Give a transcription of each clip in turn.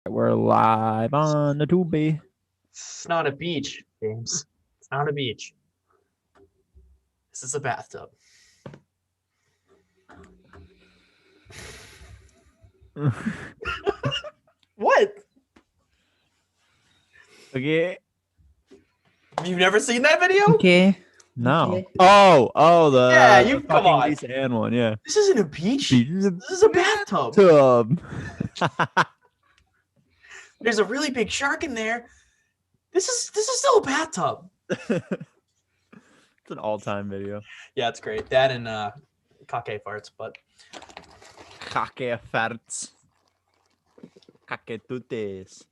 We're live on the Tubi. It's not a beach, James. It's not a beach. This is a bathtub. What? Okay. You've never seen that video? Okay. No. Okay. The Yeah, the come fucking on. Lisa Ann one. Yeah. This isn't a beach. Beach. This is a bathtub. Tub. There's a really big shark in there. This is still a bathtub. It's an all-time video. Yeah, it's great. That and kake farts, but Kake farts. Kake tutes.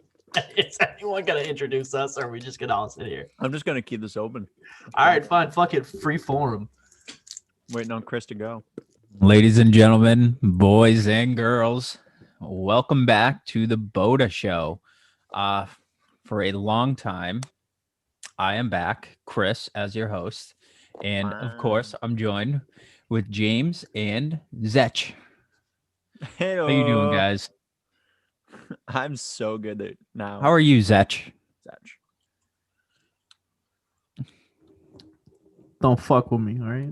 is anyone gonna introduce us, or are we just gonna all sit here? I'm just gonna keep this open. All right, fine. Fuck it. Free forum. Waiting on Chris to go. Ladies and gentlemen, boys and girls, welcome back to the Bota Show. For a long time, I am back, Chris, as your host. And of course, I'm joined with James and Zetch. Hey, How you doing, guys? I'm so good now. How are you, Zetch? Don't fuck with me, all right?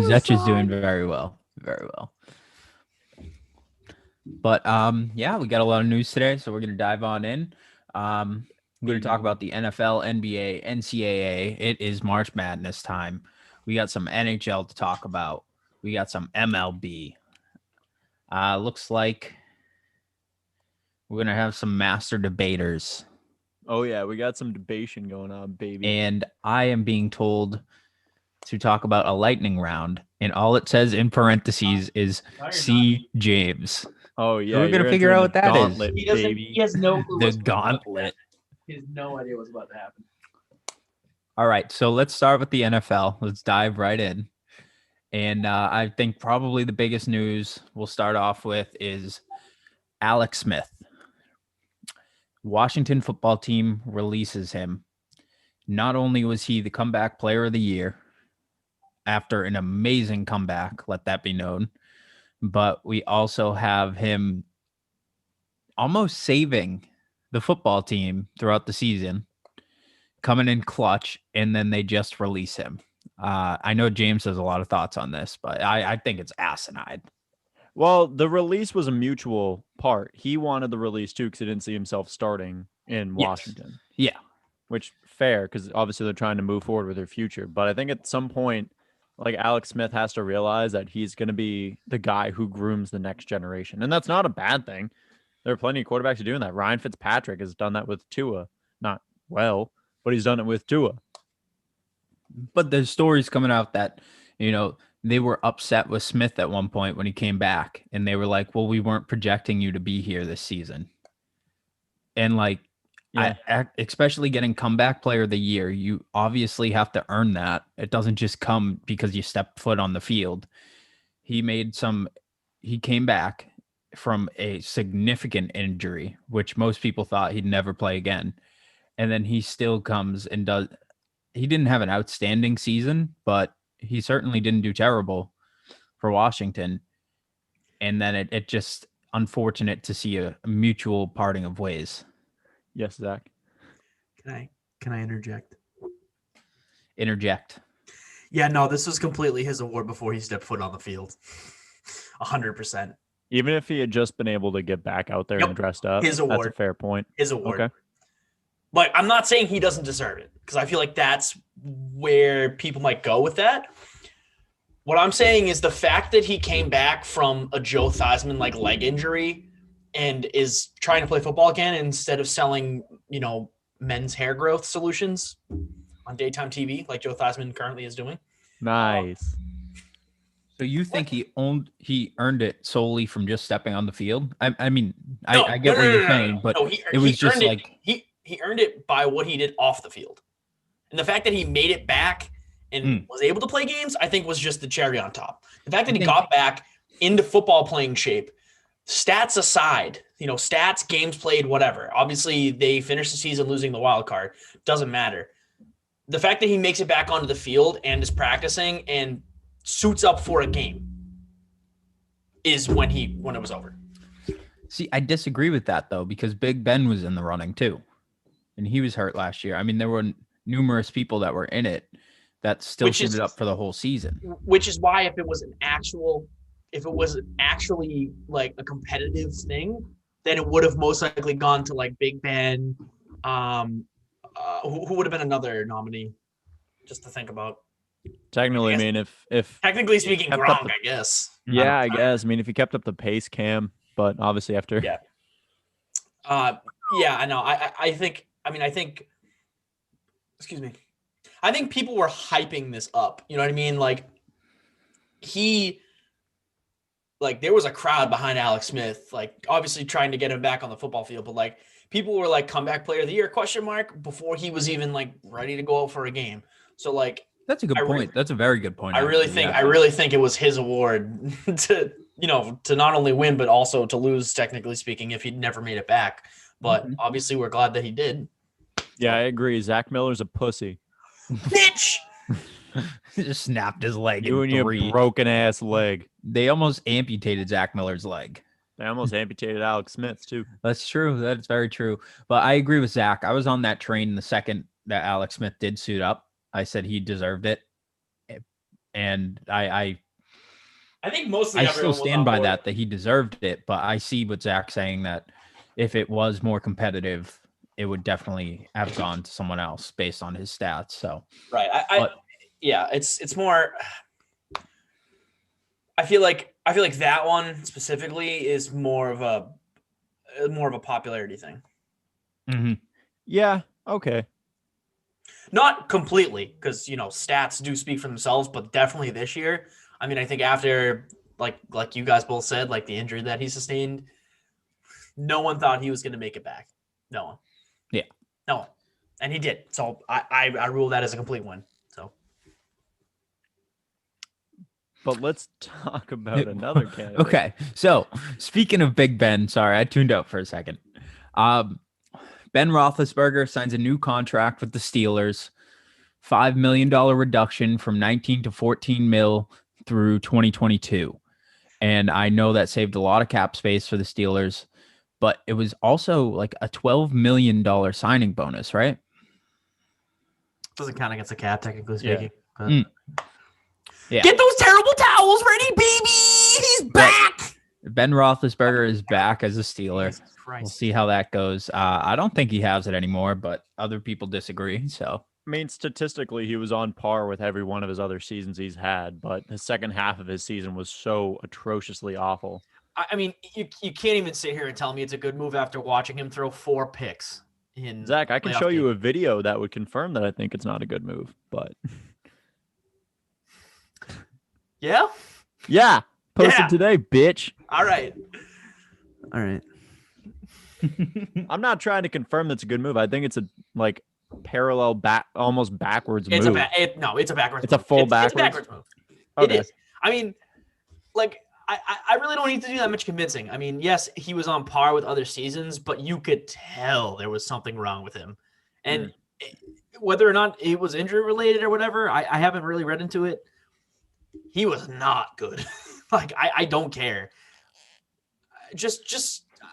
Zetch is doing very well. Very well. But yeah, we got a lot of news today, so we're gonna dive on in. We're gonna talk about the NFL, NBA, NCAA. It is March Madness time. We got some NHL to talk about. We got some MLB. Looks like we're gonna have some master debaters. Oh yeah, we got some debation going on, baby. And I am being told to talk about a lightning round, and all it says in parentheses is C. James. Oh yeah, we're gonna you're figure out entering what the that is. gauntlet, baby. He has no clue. The what's about to happen. gauntlet. He has no idea what's about to happen. All right, so let's start with the NFL. Let's dive right in. And I think probably the biggest news we'll start off with is Alex Smith. Washington football team releases him. Not only was he the comeback player of the year after an amazing comeback, let that be known, but we also have him almost saving the football team throughout the season, coming in clutch, and then they just release him. I know James has a lot of thoughts on this, but I think it's asinine. Well, the release was a mutual part. He wanted the release too because he didn't see himself starting in Yes. Washington. Yeah. Which fair, because obviously they're trying to move forward with their future. But I think at some point, like Alex Smith has to realize that he's going to be the guy who grooms the next generation. And that's not a bad thing. There are plenty of quarterbacks who are doing that. Ryan Fitzpatrick has done that with Tua. Not well, but he's done it with Tua. But there's stories coming out that, they were upset with Smith at one point when he came back, and they were like, well, we weren't projecting you to be here this season. And especially getting comeback player of the year, you obviously have to earn that. It doesn't just come because you step foot on the field. He came back from a significant injury, which most people thought he'd never play again. And then he still comes and he didn't have an outstanding season, but he certainly didn't do terrible for Washington. And then it just unfortunate to see a mutual parting of ways. Yes, Zach. Can I interject? Interject. Yeah, no, this was completely his award before he stepped foot on the field. 100%. Even if he had just been able to get back out there Yep. and dressed up, His that's a award. fair point. His award. Okay. But I'm not saying he doesn't deserve it, because I feel like that's where people might go with that. What I'm saying is the fact that he came back from a Joe Theismann leg injury and is trying to play football again instead of selling, men's hair growth solutions on daytime TV like Joe Theismann currently is doing. Nice. So you think he earned it solely from just stepping on the field? I get what you're saying, but it was just like he earned it by what he did off the field. And the fact that he made it back and was able to play games, I think was just the cherry on top. The fact that he got back into football playing shape, stats aside, stats, games played, whatever. Obviously, they finished the season losing the wild card. Doesn't matter. The fact that he makes it back onto the field and is practicing and suits up for a game is when it was over. See, I disagree with that though, because Big Ben was in the running too, and he was hurt last year. I mean, there were numerous people that were in it that still suited up for the whole season. Which is why if it was actually like a competitive thing, then it would have most likely gone to like Big Ben. Who would have been another nominee? Just to think about. Technically, I mean, if technically speaking, Gronk, I guess. Yeah, I guess. I mean, if he kept up the pace, Cam, but obviously after. Yeah. Yeah, I know. I think. Excuse me. I think people were hyping this up. You know what I mean? Like there was a crowd behind Alex Smith, like obviously trying to get him back on the football field, but like people were like comeback player of the year ? Before he was even like ready to go out for a game. So like that's a good point. That's a very good point. I really think it was his award to not only win but also to lose, technically speaking, if he'd never made it back. But obviously we're glad that he did. Yeah, I agree. Zach Miller's a pussy. Bitch. He just snapped his leg. You and your broken ass leg. They almost amputated Zach Miller's leg. They almost amputated Alex Smith's too. That's true. That's very true. But I agree with Zach. I was on that train the second that Alex Smith did suit up. I said he deserved it, and I think mostly I still stand by that he deserved it. But I see what Zach's saying, that if it was more competitive, it would definitely have gone to someone else based on his stats. So right, it's more. I feel like that one specifically is more of a popularity thing. Mm-hmm. Yeah. Okay. Not completely, because stats do speak for themselves, but definitely this year. I mean, I think after like you guys both said, like the injury that he sustained, no one thought he was going to make it back. No one. Yeah. No one. And he did. So I rule that as a complete win. So. But let's talk about another candidate. Okay. So speaking of Big Ben, sorry, I tuned out for a second. Ben Roethlisberger signs a new contract with the Steelers, $5 million reduction from 19 to 14 mil through 2022. And I know that saved a lot of cap space for the Steelers, but it was also like a $12 million signing bonus, right? Doesn't count against the cap, technically speaking. Yeah. Yeah. Get those terrible towels ready, baby! He's back! Ben Roethlisberger is back as a Steeler. Christ. We'll see how that goes. I don't think he has it anymore, but other people disagree. So, I mean, statistically, he was on par with every one of his other seasons he's had, but the second half of his season was so atrociously awful. I mean, you can't even sit here and tell me it's a good move after watching him throw 4 picks. Zach, I can show you a video that would confirm that I think it's not a good move, but yeah, posted today, bitch. All right. I'm not trying to confirm that's a good move. I think it's a parallel back, almost backwards move. It's a backwards. It's a full backwards. It's a backwards move. Okay. It is. I mean, I really don't need to do that much convincing. I mean, yes, he was on par with other seasons, but you could tell there was something wrong with him, and whether or not it was injury related or whatever, I haven't really read into it. He was not good. I don't care.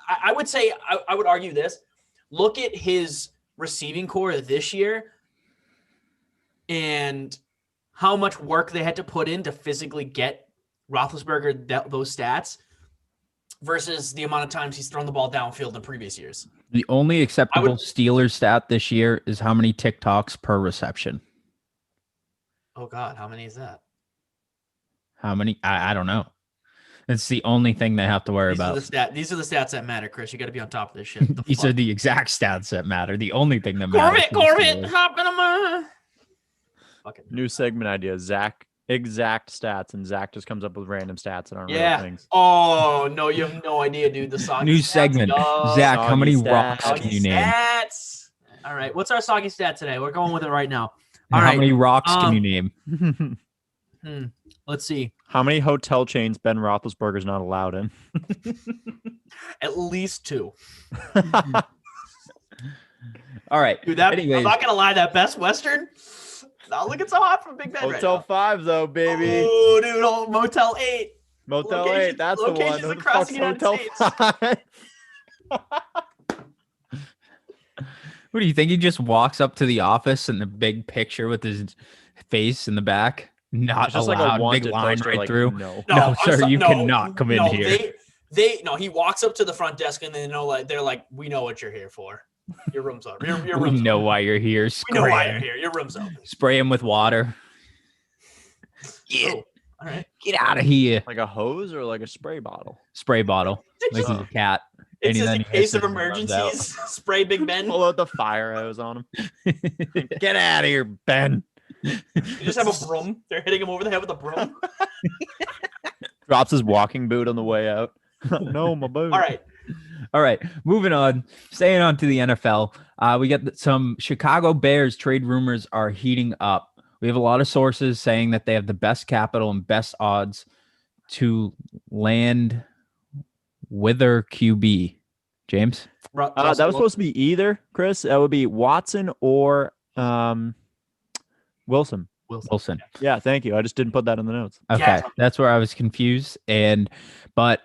I would say, I would argue this. Look at his receiving core this year and how much work they had to put in to physically get Roethlisberger those stats versus the amount of times he's thrown the ball downfield in previous years. The only acceptable Steelers stat this year is how many TikToks per reception. Oh, God. How many is that? How many? I don't know. It's the only thing they have to worry about. These are the stats that matter, Chris. You got to be on top of this shit. These are the exact stats that matter. The only thing that matters. Corbett, hop in my fucking new segment idea. Zach exact stats, and Zach just comes up with random stats that aren't real things. Oh no, you have no idea, dude. The soggy new stats, segment. Zach, how many rocks can you name? Stats. All right, what's our soggy stat today? We're going with it right now. How many rocks can you name? Let's see. How many hotel chains Ben Roethlisberger's not allowed in? At least 2. All right. Dude, I'm not gonna lie. That Best Western. Not looking so hot from Big Ben. Hotel 5, though, baby. Oh, dude, Motel 8. Motel 8. That's the one. Locations across the United States. 5? What do you think? He just walks up to the office in the big picture with his face in the back. Not It's just allowed. like a Big wanted line poster, right like, through. no. No, sir, you cannot come in here. No, he walks up to the front desk and they're like, we know what you're here for. Your room's open. Your We room's know open. why you're here. We know why you're Scram. here. Your room's open. Spray him with water. Oh, all right. Get out of here. Like a hose or like a spray bottle? Spray bottle. Like he's a cat. It's just then in he case of hisses and runs out. emergencies. Spray Big Ben. Pull out the fire hose on him. Get out of here, Ben. You just have a broom. They're hitting him over the head with a broom. Drops his walking boot on the way out. No, my boot. All right. Moving on. Staying on to the NFL. We got some Chicago Bears trade rumors are heating up. We have a lot of sources saying that they have the best capital and best odds to land Wither QB. James? That was supposed to be either, Chris. That would be Watson or Wilson. Wilson. Yeah, thank you. I just didn't put that in the notes. Okay. Yeah. That's where I was confused. But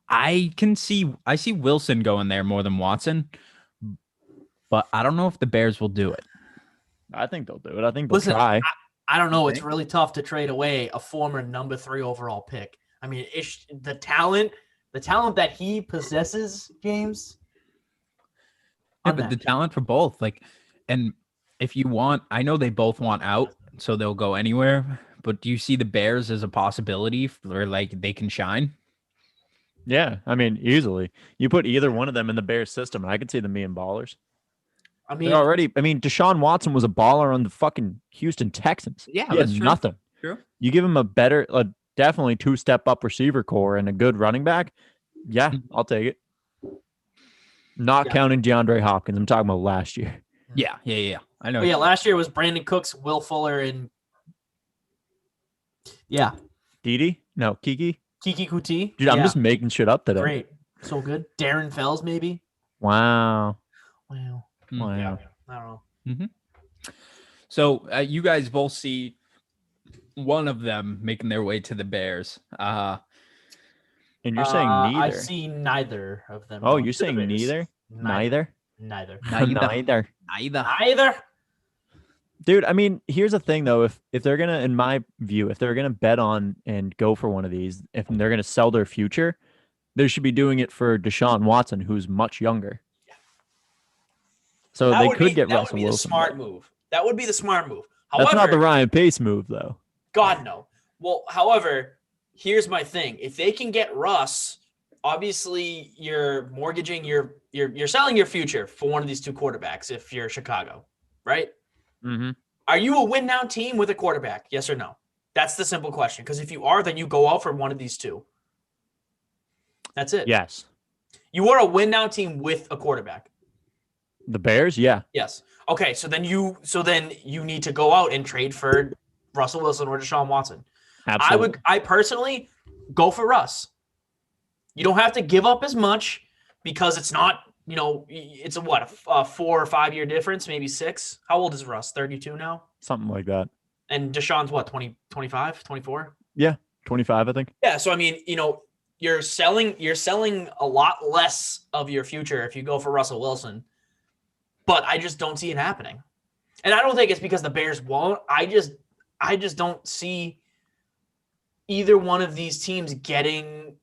I see Wilson going there more than Watson. But I don't know if the Bears will do it. I think they'll do it. I think they'll try. I don't know. It's really tough to trade away a former number 3 overall pick. I mean, the talent that he possesses, James. Yeah, but the talent for both, and if you want, I know they both want out, so they'll go anywhere. But do you see the Bears as a possibility where they can shine? Yeah, I mean, easily. You put either one of them in the Bears system, and I could see them being ballers. I mean, Deshaun Watson was a baller on the fucking Houston Texans. Yeah, he had nothing. True. You give him a better, definitely 2-step up receiver core and a good running back. Yeah, I'll take it. Not counting DeAndre Hopkins. I'm talking about last year. Yeah. I know. Last year was Brandon Cooks, Will Fuller, and Didi? No, Kiki? Kiki Kuti. Dude, I'm just making shit up today. Great. So good. Darren Fells, maybe. Wow. Wow. Wow. Yeah, I don't know. Mm-hmm. So you guys both see one of them making their way to the Bears. And you're saying neither. I see neither of them. Oh, you're saying neither? Neither? Neither. Dude, I mean, here's the thing though. If they're gonna, in my view, if they're gonna bet on and go for one of these, if they're gonna sell their future, they should be doing it for Deshaun Watson, who's much younger. So they could get Russell Wilson. That would be the smart move. However, that's not the Ryan Pace move, though. God, no. Well, however, here's my thing. If they can get Russ, obviously you're mortgaging you're selling your future for one of these two quarterbacks if you're Chicago, right? Mm-hmm. Are you a win now team with a quarterback? Yes or no? That's the simple question. Because if you are, then you go out for one of these two. That's it. Yes. You are a win now team with a quarterback. The Bears? Yeah. Yes. Okay, so then you need to go out and trade for Russell Wilson or Deshaun Watson. Absolutely. I personally go for Russ. You don't have to give up as much because it's not, it's a 4 or 5 year difference, maybe 6. How old is Russ? 32 now? Something like that. And Deshaun's what, 20, 25, 24? Yeah, 25, I think. Yeah, so I mean, you're selling a lot less of your future if you go for Russell Wilson. But I just don't see it happening. And I don't think it's because the Bears won't. I just don't see either one of these teams getting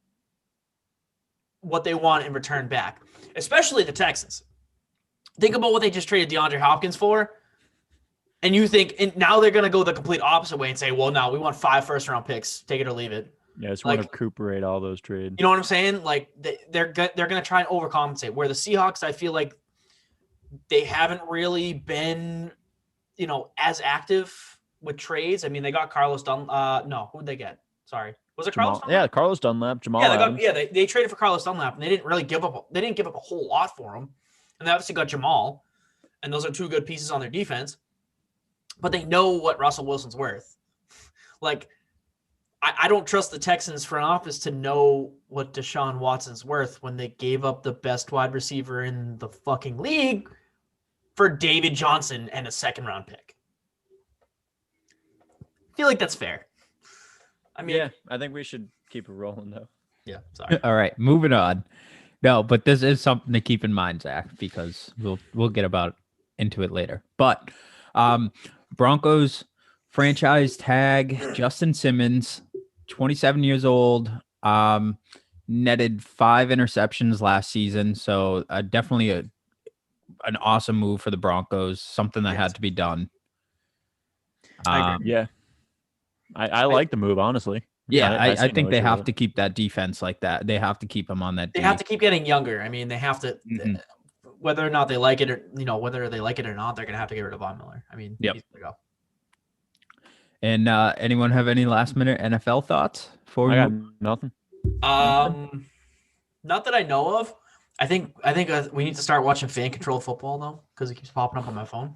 what they want in return back, especially the Texans. Think about what they just traded DeAndre Hopkins for. And you think, and now they're going to go the complete opposite way and say, well, no, we want 5 first-round picks. Take it or leave it. Yeah, just want to recuperate all those trades. You know what I'm saying? Like, they're going to try and overcompensate. Where the Seahawks, I feel like, they haven't really been, as active with trades. I mean, they got Carlos Dunlap. No, who'd they get? Sorry. Was it Carlos Dunlap? Yeah, Carlos Dunlap, Jamal Adams. They traded for Carlos Dunlap, and they didn't really give up a whole lot for him. And they obviously got Jamal, and those are 2 good pieces on their defense. But they know what Russell Wilson's worth. Like, I don't trust the Texans front office to know what Deshaun Watson's worth when they gave up the best wide receiver in the fucking league for David Johnson and a 2nd-round pick. I feel like that's fair. I mean, yeah, I think we should keep it rolling, though. Yeah, sorry. All right, moving on. No, but this is something to keep in mind, Zach, because we'll get into it later. But Broncos franchise tag Justin Simmons, 27 years old, netted 5 interceptions last season. So definitely an awesome move for the Broncos, something that had to be done. I agree. Yeah. I like the move, honestly. Yeah, I I see think no they issue have with to keep that defense like that. They have to keep him on that. They have to keep getting younger. I mean, they have to, Mhm. whether or not they like it, or whether they like it or not, they're gonna have to get rid of Von Miller. I mean, Yep. he's gonna go. And anyone have any last minute NFL thoughts before it. we I got move? nothing. Not that I know of. I think we need to start watching fan controlled football though, because it keeps popping up on my phone.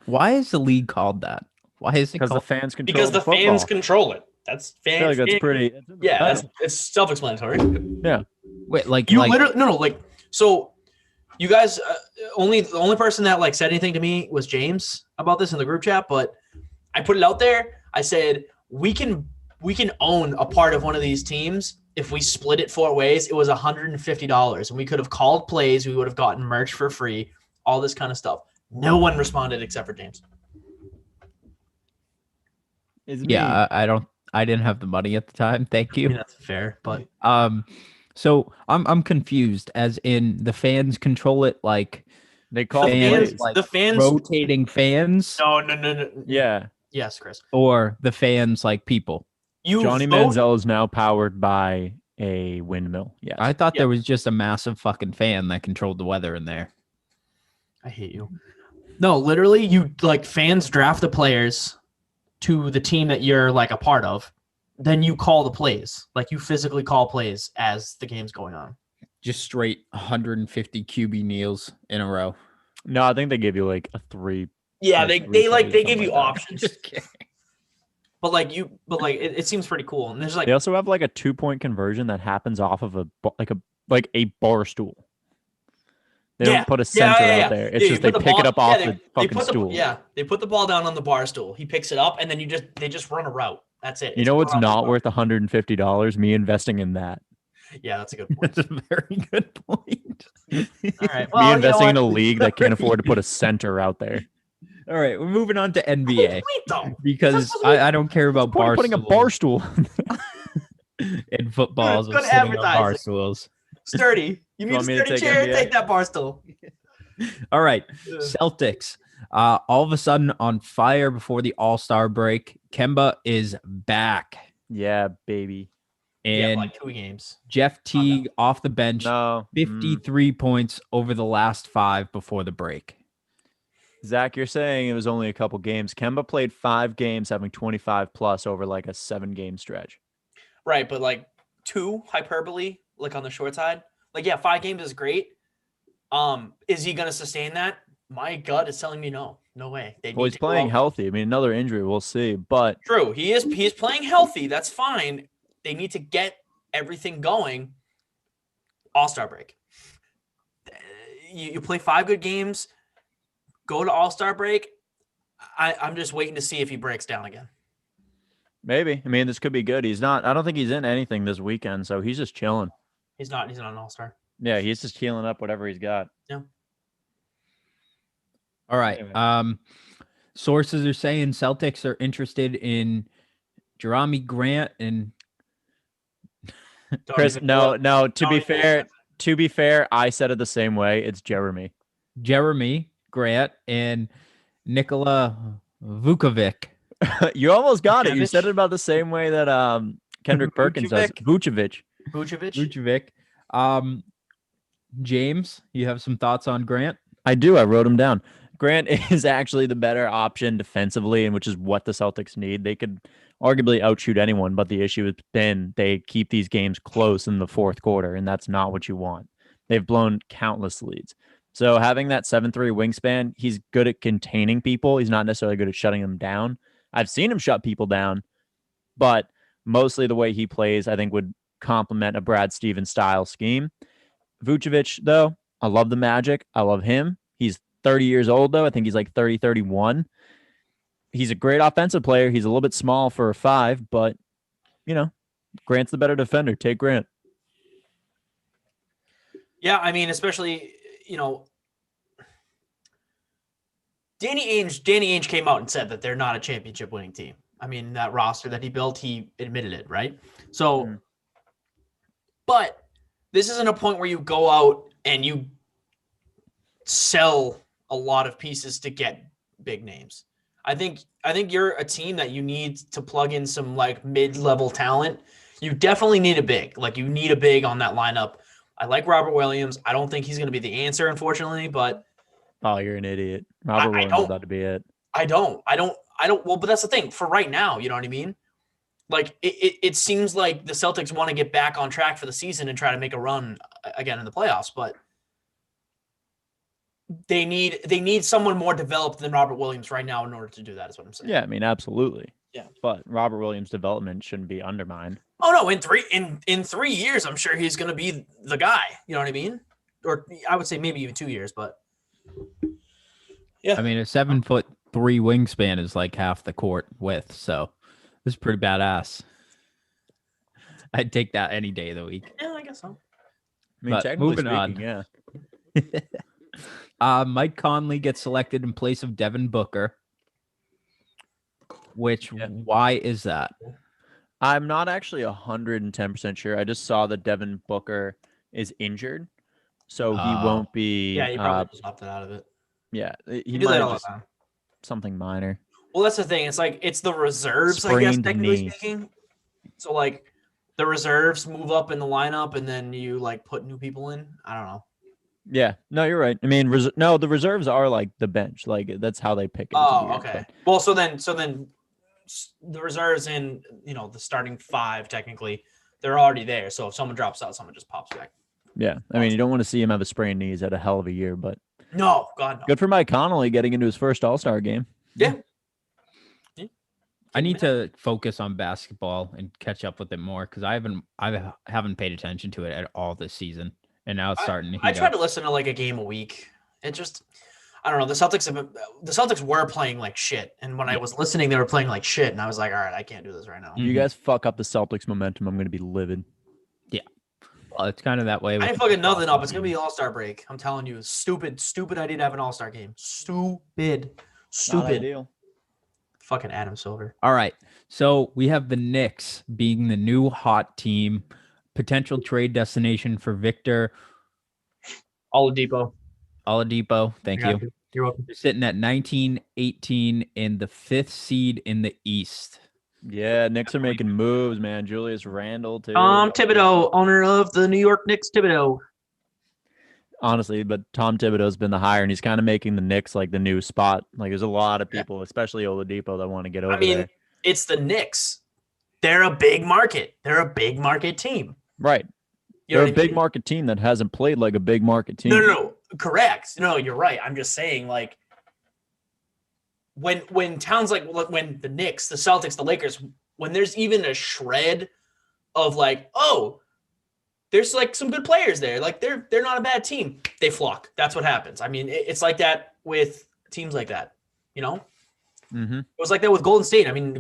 Why is the league called that? Why is it Because the called? fans control Because the football. fans control it. That's I feel fan. like that's pretty. It's in the Yeah, title. it's self-explanatory. Yeah. Wait, like You literally no. So you guys the only person that like said anything to me was James about this in the group chat, but I put it out there. I said we can own a part of one of these teams if we split it 4 ways. It was $150, and we could have called plays. We would have gotten merch for free. All this kind of stuff. No one responded except for James. It's yeah, I didn't have the money at the time. Thank I you. mean, that's fair, but So I'm confused. As in the fans control it, like They call fans, plays. like the fans. rotating fans, No. Yeah. yes, Chris. or the fans like people. You Johnny vote- Manziel is now powered by a windmill. Yes. I thought Yeah. there was just a massive fucking fan that controlled the weather in there. I hate you. No, literally, you like fans draft the players to the team that you're like a part of. Then you call the plays. Like you physically call plays as the game's going on. Just straight 150 QB kneels in a row. No, I think they give you like a 3. Yeah, like they three plays, give something you like that. options. Just kidding. But it seems pretty cool. And there's like They also have like a 2-point conversion that happens off of a bar stool. They Yeah. don't put a center Yeah. out there. It's Yeah, just you they put pick ball- it up yeah, off they- the they fucking put the- stool. Yeah, they put the ball down on the bar stool. He picks it up, and then they just run a route. That's it. You It's know a what's run off the not bar. worth $150? Me investing in that. yeah, that's a good point. That's a very good point. All right. Me Well, investing in a what? league that can't afford to put a center out there. All right, we're moving on to What's the NBA point, though? because supposed to be- I don't care about Point bar putting a stools bar stool. and footballs Dude, of it's good sitting on bar advertising. stools. Sturdy. You need a want me to sturdy take chair? NBA? Take that bar stool. All right, Yeah. Celtics. All of a sudden on fire before the All-Star break. Kemba is back, Yeah, baby. Yeah, and like 2 games. Jeff Teague off the bench, No. 53 points over the last 5 before the break. Zach, you're saying it was only a couple games. Kemba played 5 games, having 25 plus over like a 7-game stretch. Right, but like 2 hyperbole, like on the short side. Like, yeah, 5 games is great. Is he gonna sustain that? My gut is telling me no. No way. They Well, need he's to go playing out- healthy. I mean, another injury, we'll see. But True. He's playing healthy. That's fine. They need to get everything going. All-Star break. You play 5 good games, go to All-Star break. I'm just waiting to see if he breaks down again. maybe. I mean, this could be good. He's not. I don't think he's in anything this weekend, so he's just chilling. He's not an All-Star. Yeah, he's just healing up whatever he's got. All right. Anyway. Sources are saying Celtics are interested in Jerami Grant and Don't Chris, even pull up- no. To don't be even- fair, I said it the same way. It's Jeremy. Jeremy Grant and Nikola Vukovic. You almost got it. You said Vucevic? it about the same way that Kendrick Perkins does. Vucevic. Vucevic. Vucevic. James, you have some thoughts on Grant? I do. I wrote him down. Grant is actually the better option defensively, and which is what the Celtics need. They could arguably outshoot anyone, but the issue has been they keep these games close in the fourth quarter, and that's not what you want. They've blown countless leads. So having that 7'3" wingspan, he's good at containing people. He's not necessarily good at shutting them down. I've seen him shut people down, but mostly the way he plays, I think, would complement a Brad Stevens style scheme. Vucevic, though, I love the Magic. I love him. He's 30 years old, though. I think he's like 30, 31. He's a great offensive player. He's a little bit small for a 5, but, you know, Grant's the better defender. Take Grant. Yeah, I mean, especially, Danny Ainge came out and said that they're not a championship winning team. I mean, that roster that he built, he admitted it, right? So, but this isn't a point where you go out and you sell a lot of pieces to get big names. I think you're a team that you need to plug in some like mid-level talent. You definitely need a big. Like you need a big on that lineup. I like Robert Williams. I don't think he's going to be the answer, unfortunately, but Oh, you're an idiot. Robert Williams is about to be it. I don't. Well, but that's the thing for right now. You know what I mean? Like it seems like the Celtics want to get back on track for the season and try to make a run again in the playoffs, but they need someone more developed than Robert Williams right now in order to do that. Is what I'm saying. Yeah, I mean, absolutely. Yeah, but Robert Williams' development shouldn't be undermined. Oh no, in 3 years, I'm sure he's going to be the guy. You know what I mean? Or I would say maybe even 2 years, but yeah. I mean, a 7'3" wingspan is like half the court width, so this is pretty badass. I'd take that any day of the week. Yeah, I guess so. I mean, But moving on. Yeah. Mike Conley gets selected in place of Devin Booker. Why is that? I'm not actually 110% sure. I just saw that Devin Booker is injured, so he won't be. Yeah, he probably just opted out of it. Yeah, he do might that have all the just time. something minor. Well, that's the thing. It's like it's the reserves, I guess, Sprained technically knee. speaking. So like the reserves move up in the lineup, and then you like put new people in. I don't know. Yeah, no, you're right. I mean, the reserves are like the bench. Like that's how they pick it. Oh, weird, okay. but- Well, so then the reserves in the starting five technically they're already there. So if someone drops out, someone just pops back. Yeah, I mean, you don't want to see him have a sprained knee. He's had a hell of a year, but No, God no. good for Mike Conley getting into his first All-Star game. Yeah. I need to focus on basketball and catch up with it more because I haven't paid attention to it at all this season, and now it's starting to heat I try up. to listen to like a game a week. It just I don't know. The Celtics were playing like shit, and when I was listening, they were playing like shit, and I was like, all right, I can't do this right now. You guys fuck up the Celtics momentum, I'm going to be livid. Well, it's kind of that way. I with ain't fucking nothing up. It's gonna be All-Star break. I'm telling you, stupid idea to have an All-Star game. Stupid. Ideal. Fucking Adam Silver. All right. So we have the Knicks being the new hot team, potential trade destination for Victor Oladipo. Oladipo. Thank you. You're welcome. They're sitting at 19-18 in the 5th seed in the East. Yeah, Knicks are making moves, man. Julius Randle, too. Tom Thibodeau, owner of the New York Knicks. Thibodeau. Honestly, but Tom Thibodeau's been the hire, and he's kind of making the Knicks like the new spot. Like, there's a lot of people, especially Oladipo, that want to get over there. It's the Knicks. They're a big market. They're a big market team. Right. They're a big market team that hasn't played like a big market team. No. Correct. No, you're right. I'm just saying, like, when towns like when the Knicks, the Celtics, the Lakers, when there's even a shred of like, oh, there's like some good players there, like they're not a bad team, they flock. That's what happens. I mean, it's like that with teams like that, Mm-hmm. It was like that with Golden State. I mean,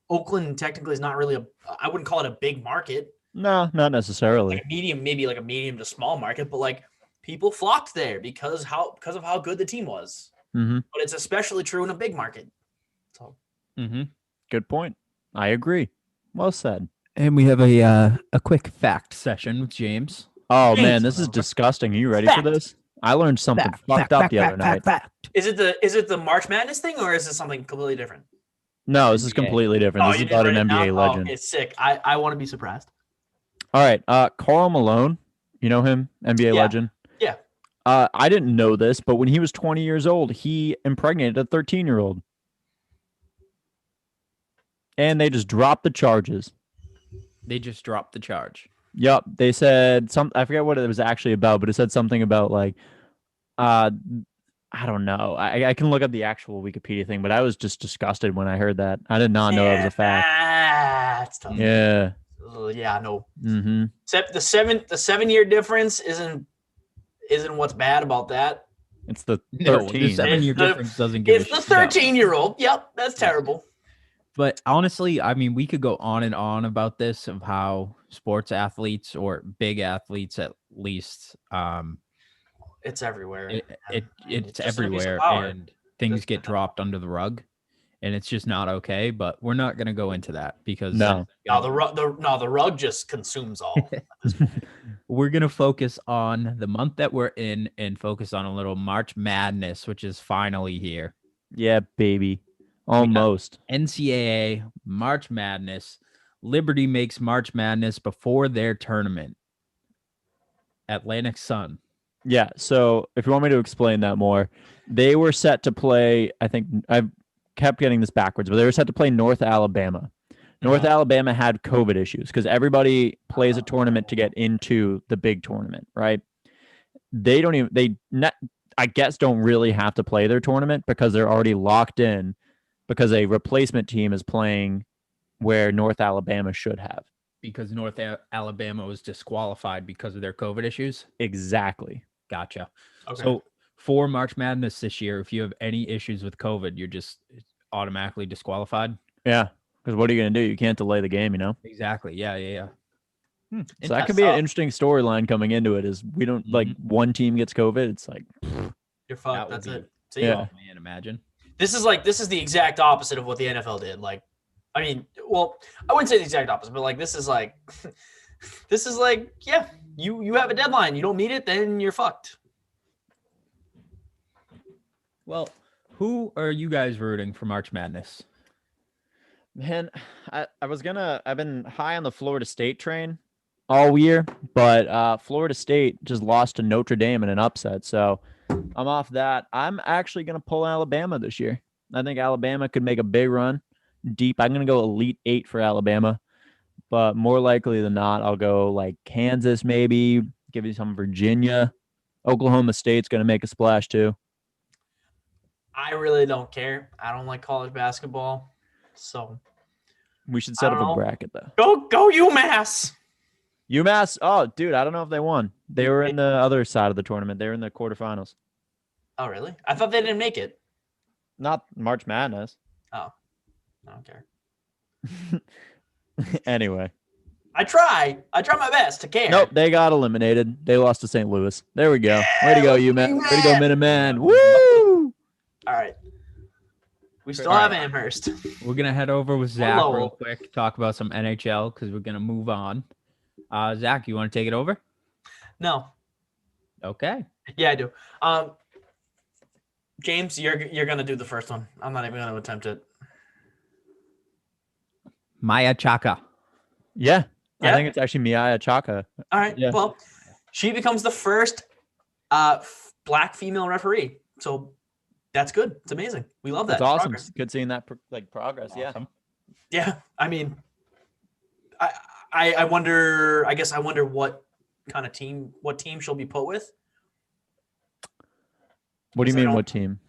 Oakland technically is not really I wouldn't call it a big market. No, not necessarily. Like maybe like a medium to small market, but like people flocked there because of how good the team was. Mm-hmm. But it's especially true in a big market. So Good point. I agree. Well said. And we have a quick fact session with James. Oh, James, man, this is disgusting. Are you ready for this? I learned something fucked up the other night. Is it the March Madness thing or is it something completely different? No, this is completely different. This is about an NBA legend. It's sick. I want to be surprised. All right. Karl Malone, you know him, NBA legend. Yeah. I didn't know this, but when he was 20 years old, he impregnated a 13-year-old. And they just dropped the charges. They just dropped the charge. Yep. They said I forget what it was actually about, but it said something about like, I don't know. I can look up the actual Wikipedia thing, but I was just disgusted when I heard that. I did not know that was a fact. That's tough. Yeah. Yeah, no. Mm-hmm. Except the 7-year difference isn't what's bad about that. It's the 13. No, the 7-year difference doesn't give It's the 13-year-old. Yep, that's terrible. But honestly, I mean, we could go on and on about this of how sports athletes or big athletes, at least, It's everywhere. it's just an abuse of everywhere, power. and things get dropped under the rug, and it's just not okay. But we're not going to go into that because No. The rug just consumes all. we're going to focus on the month that we're in and focus on a little March Madness, which is finally here. Yeah, baby. Almost. NCAA March Madness. Liberty makes March Madness before their tournament. Atlantic Sun. Yeah. So if you want me to explain that more, they were set to play, I think I kept getting this backwards, but they were set to play North Alabama. North Alabama had COVID issues because everybody plays a tournament to get into the big tournament, right? They don't even, I guess, don't really have to play their tournament because they're already locked in because a replacement team is playing where North Alabama should have. Because North Alabama was disqualified because of their COVID issues? Exactly. Gotcha. Okay. So for March Madness this year, if you have any issues with COVID, you're just automatically disqualified? Yeah. Because what are you going to do? You can't delay the game, you know? Exactly. Yeah. So that could be an interesting storyline coming into it is we don't like one team gets COVID. It's like, you're fucked. That's it. See Yeah. Oh, man, imagine. This is the exact opposite of what the NFL did. Like, I mean, well, I wouldn't say the exact opposite, but like this is like, yeah, you have a deadline. You don't meet it, then you're fucked. Well, who are you guys rooting for March Madness? man, I've been high on the Florida State train all year, but Florida State just lost to Notre Dame in an upset. So I'm off that. I'm actually going to pull Alabama this year. I think Alabama could make a big run deep. I'm going to go Elite Eight for Alabama, but more likely than not, I'll go like Kansas, maybe give you some Virginia. Oklahoma State's going to make a splash too. I really don't care. I don't like college basketball. So We should set I up don't a know. bracket though. go UMass. UMass. Oh, dude, I don't know if they won. They were in the other side of the tournament. They were in the quarterfinals. Oh, really? I thought they didn't make it. Not March Madness. I don't care. Anyway. I try my best to care. Nope, they got eliminated. They lost to St. Louis. There we go. Way to go, UMass. Way to go, Minuteman. Woo! All right. We still All have right. Amherst. We're going to head over with Zach Hello. real quick, talk about some NHL because we're going to move on. Zach, you want to take it over? No. Okay. Yeah, I do. James, you're gonna do the first one. I'm not even gonna attempt it. Maya Chaka. Yeah. I Yeah? think it's actually Miaya Chaka. All right. Yeah. Well, she becomes the first black female referee. So that's good. It's amazing. We love that. That's awesome. Progress. It's good seeing that progress. Yeah. Awesome. Yeah. I mean, I wonder. I guess I wonder what team she'll be put with. What do you Because I mean? don't- What team?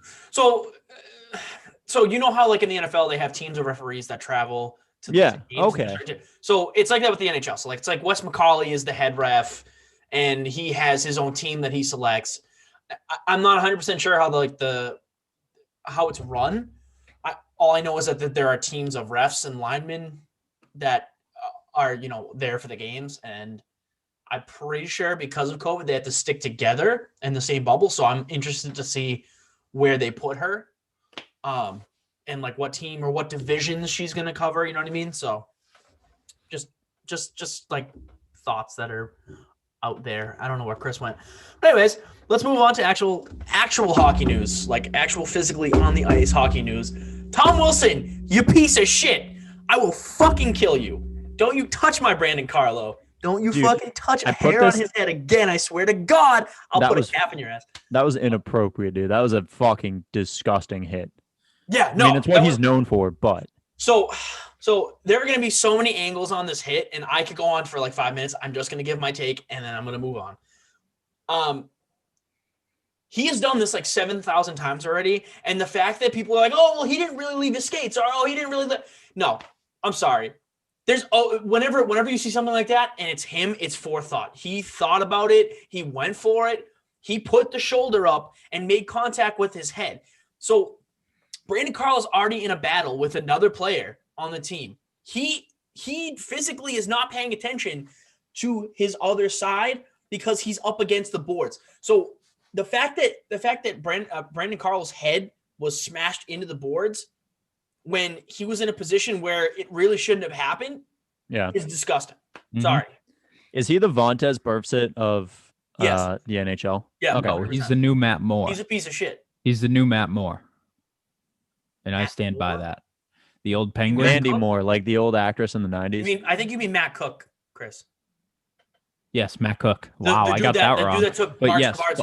So you know how like in the NFL they have teams of referees that travel to Yeah, to games and okay. shit? So it's like that with the NHL. So like it's like Wes McCauley is the head ref, and he has his own team that he selects. I'm not 100% sure how it's run. All I know is that there are teams of refs and linemen that are there for the games, and I'm pretty sure because of COVID they have to stick together in the same bubble. So I'm interested to see where they put her, and like what team or what divisions she's gonna cover. You know what I mean? So just like thoughts that are out there. I don't know where Chris went. But anyways, let's move on to actual hockey news, like actual physically on the ice hockey news. Tom Wilson, you piece of shit. I will fucking kill you. Don't you touch my Brandon Carlo. Don't you Dude, fucking touch a I put hair on this- his head again. I swear to God, I'll That put was- a cap in your ass. That was inappropriate, dude. That was a fucking disgusting hit. Yeah, I no. mean, it's what that he's was- known for, but So there are going to be so many angles on this hit, and I could go on for like 5 minutes. I'm just going to give my take, and then I'm going to move on. He has done this like 7,000 times already, and the fact that people are like, "Oh, well, he didn't really leave his skates," or "Oh, he didn't really," no, I'm sorry. Whenever you see something like that, and it's him, it's forethought. He thought about it. He went for it. He put the shoulder up and made contact with his head. So Brandon Carlo's already in a battle with another player on the team. He physically is not paying attention to his other side because he's up against the boards. So the fact that Brandon Carl's head was smashed into the boards when he was in a position where it really shouldn't have happened is disgusting. Mm-hmm. Sorry. Is he the Vontaze Burfict of Yes. the NHL? Yeah. Okay. No, he's the new Matt Moore. He's a piece of shit. He's the new Matt Moore. And I Matt stand by Moore? that. The old Penguin. Mandy Moore, like the old actress in the 90s. I think you mean Matt Cook, Chris. Yes, Matt Cook. The Wow, dude I got that wrong. The dude that took But Mark yes, Savard's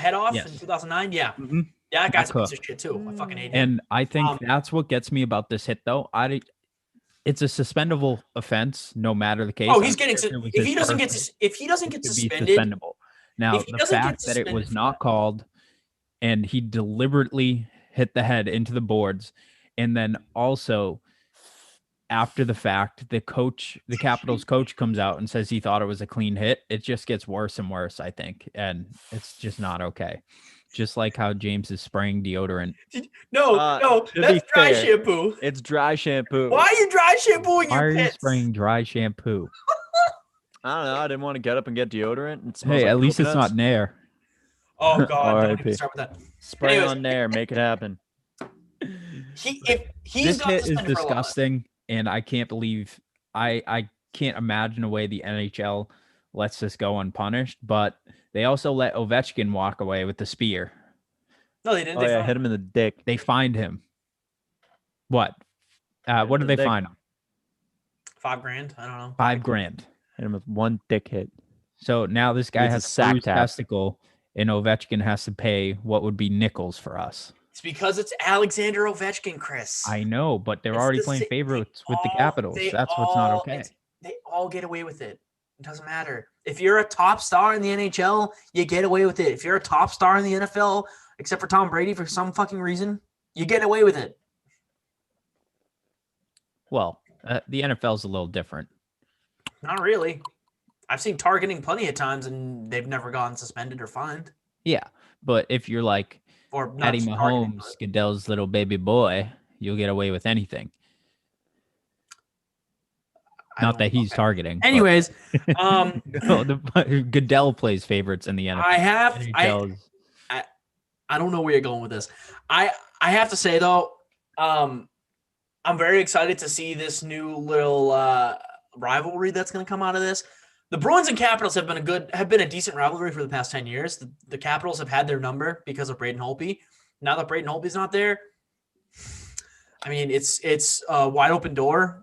head off yes. in 2009. Yeah. Mhm. Yeah, that guy's a Matt piece of shit too. I fucking hate him. And I think that's what gets me about this hit, though. It's a suspendable offense, no matter the case. Oh, he's getting if he doesn't get suspended. Suspendable. Now, the fact that it was not called, and he deliberately hit the head into the boards, and then also after the fact, the Capitals coach comes out and says he thought it was a clean hit. It just gets worse and worse, I think, and it's just not okay. Just like how James is spraying deodorant. No, that's dry shampoo. It's dry shampoo. Why are you dry shampooing Why your are you pits? spraying dry shampoo? I don't know. I didn't want to get up and get deodorant. It smells Hey, like at least it's coconuts. not Nair. Oh God, don't R.I.P. even start with that. Spray Anyways. on there. Make it happen. If he's This got hit is suspended for a lot. disgusting, and I can't believe I can't imagine a way the NHL lets this go unpunished. But they also let Ovechkin walk away with the spear. No, they didn't. Oh, They yeah, found hit him in the dick. They fined him. What? What did the they dick. fine him? $5,000. I don't know. $5,000. Hit him with one dick hit. So now this guy It's a has sack bruised tap. testicle, and Ovechkin has to pay what would be nickels for us. It's because it's Alexander Ovechkin, Chris. I know, but they're It's already the playing sa- favorites they with the all- Capitals. they That's what's not all- okay. They all get away with it. It doesn't matter. If you're a top star in the NHL, you get away with it. If you're a top star in the NFL, except for Tom Brady for some fucking reason, you get away with it. Well, the NFL's a little different. Not really. I've seen targeting plenty of times, and they've never gotten suspended or fined. Yeah, but if you're like Or not Patty just targeting, Mahomes, Goodell's little baby boy, you'll get away with anything. I Not don't- that he's okay. targeting. but- Anyways, No, Goodell plays favorites in the NFL. I don't know where you're going with this. I have to say though, I'm very excited to see this new little rivalry that's going to come out of this. The Bruins and Capitals have been a decent rivalry for the past 10 years. The Capitals have had their number because of Braden Holtby. Now that Braden Holtby's not there, I mean it's a wide open door.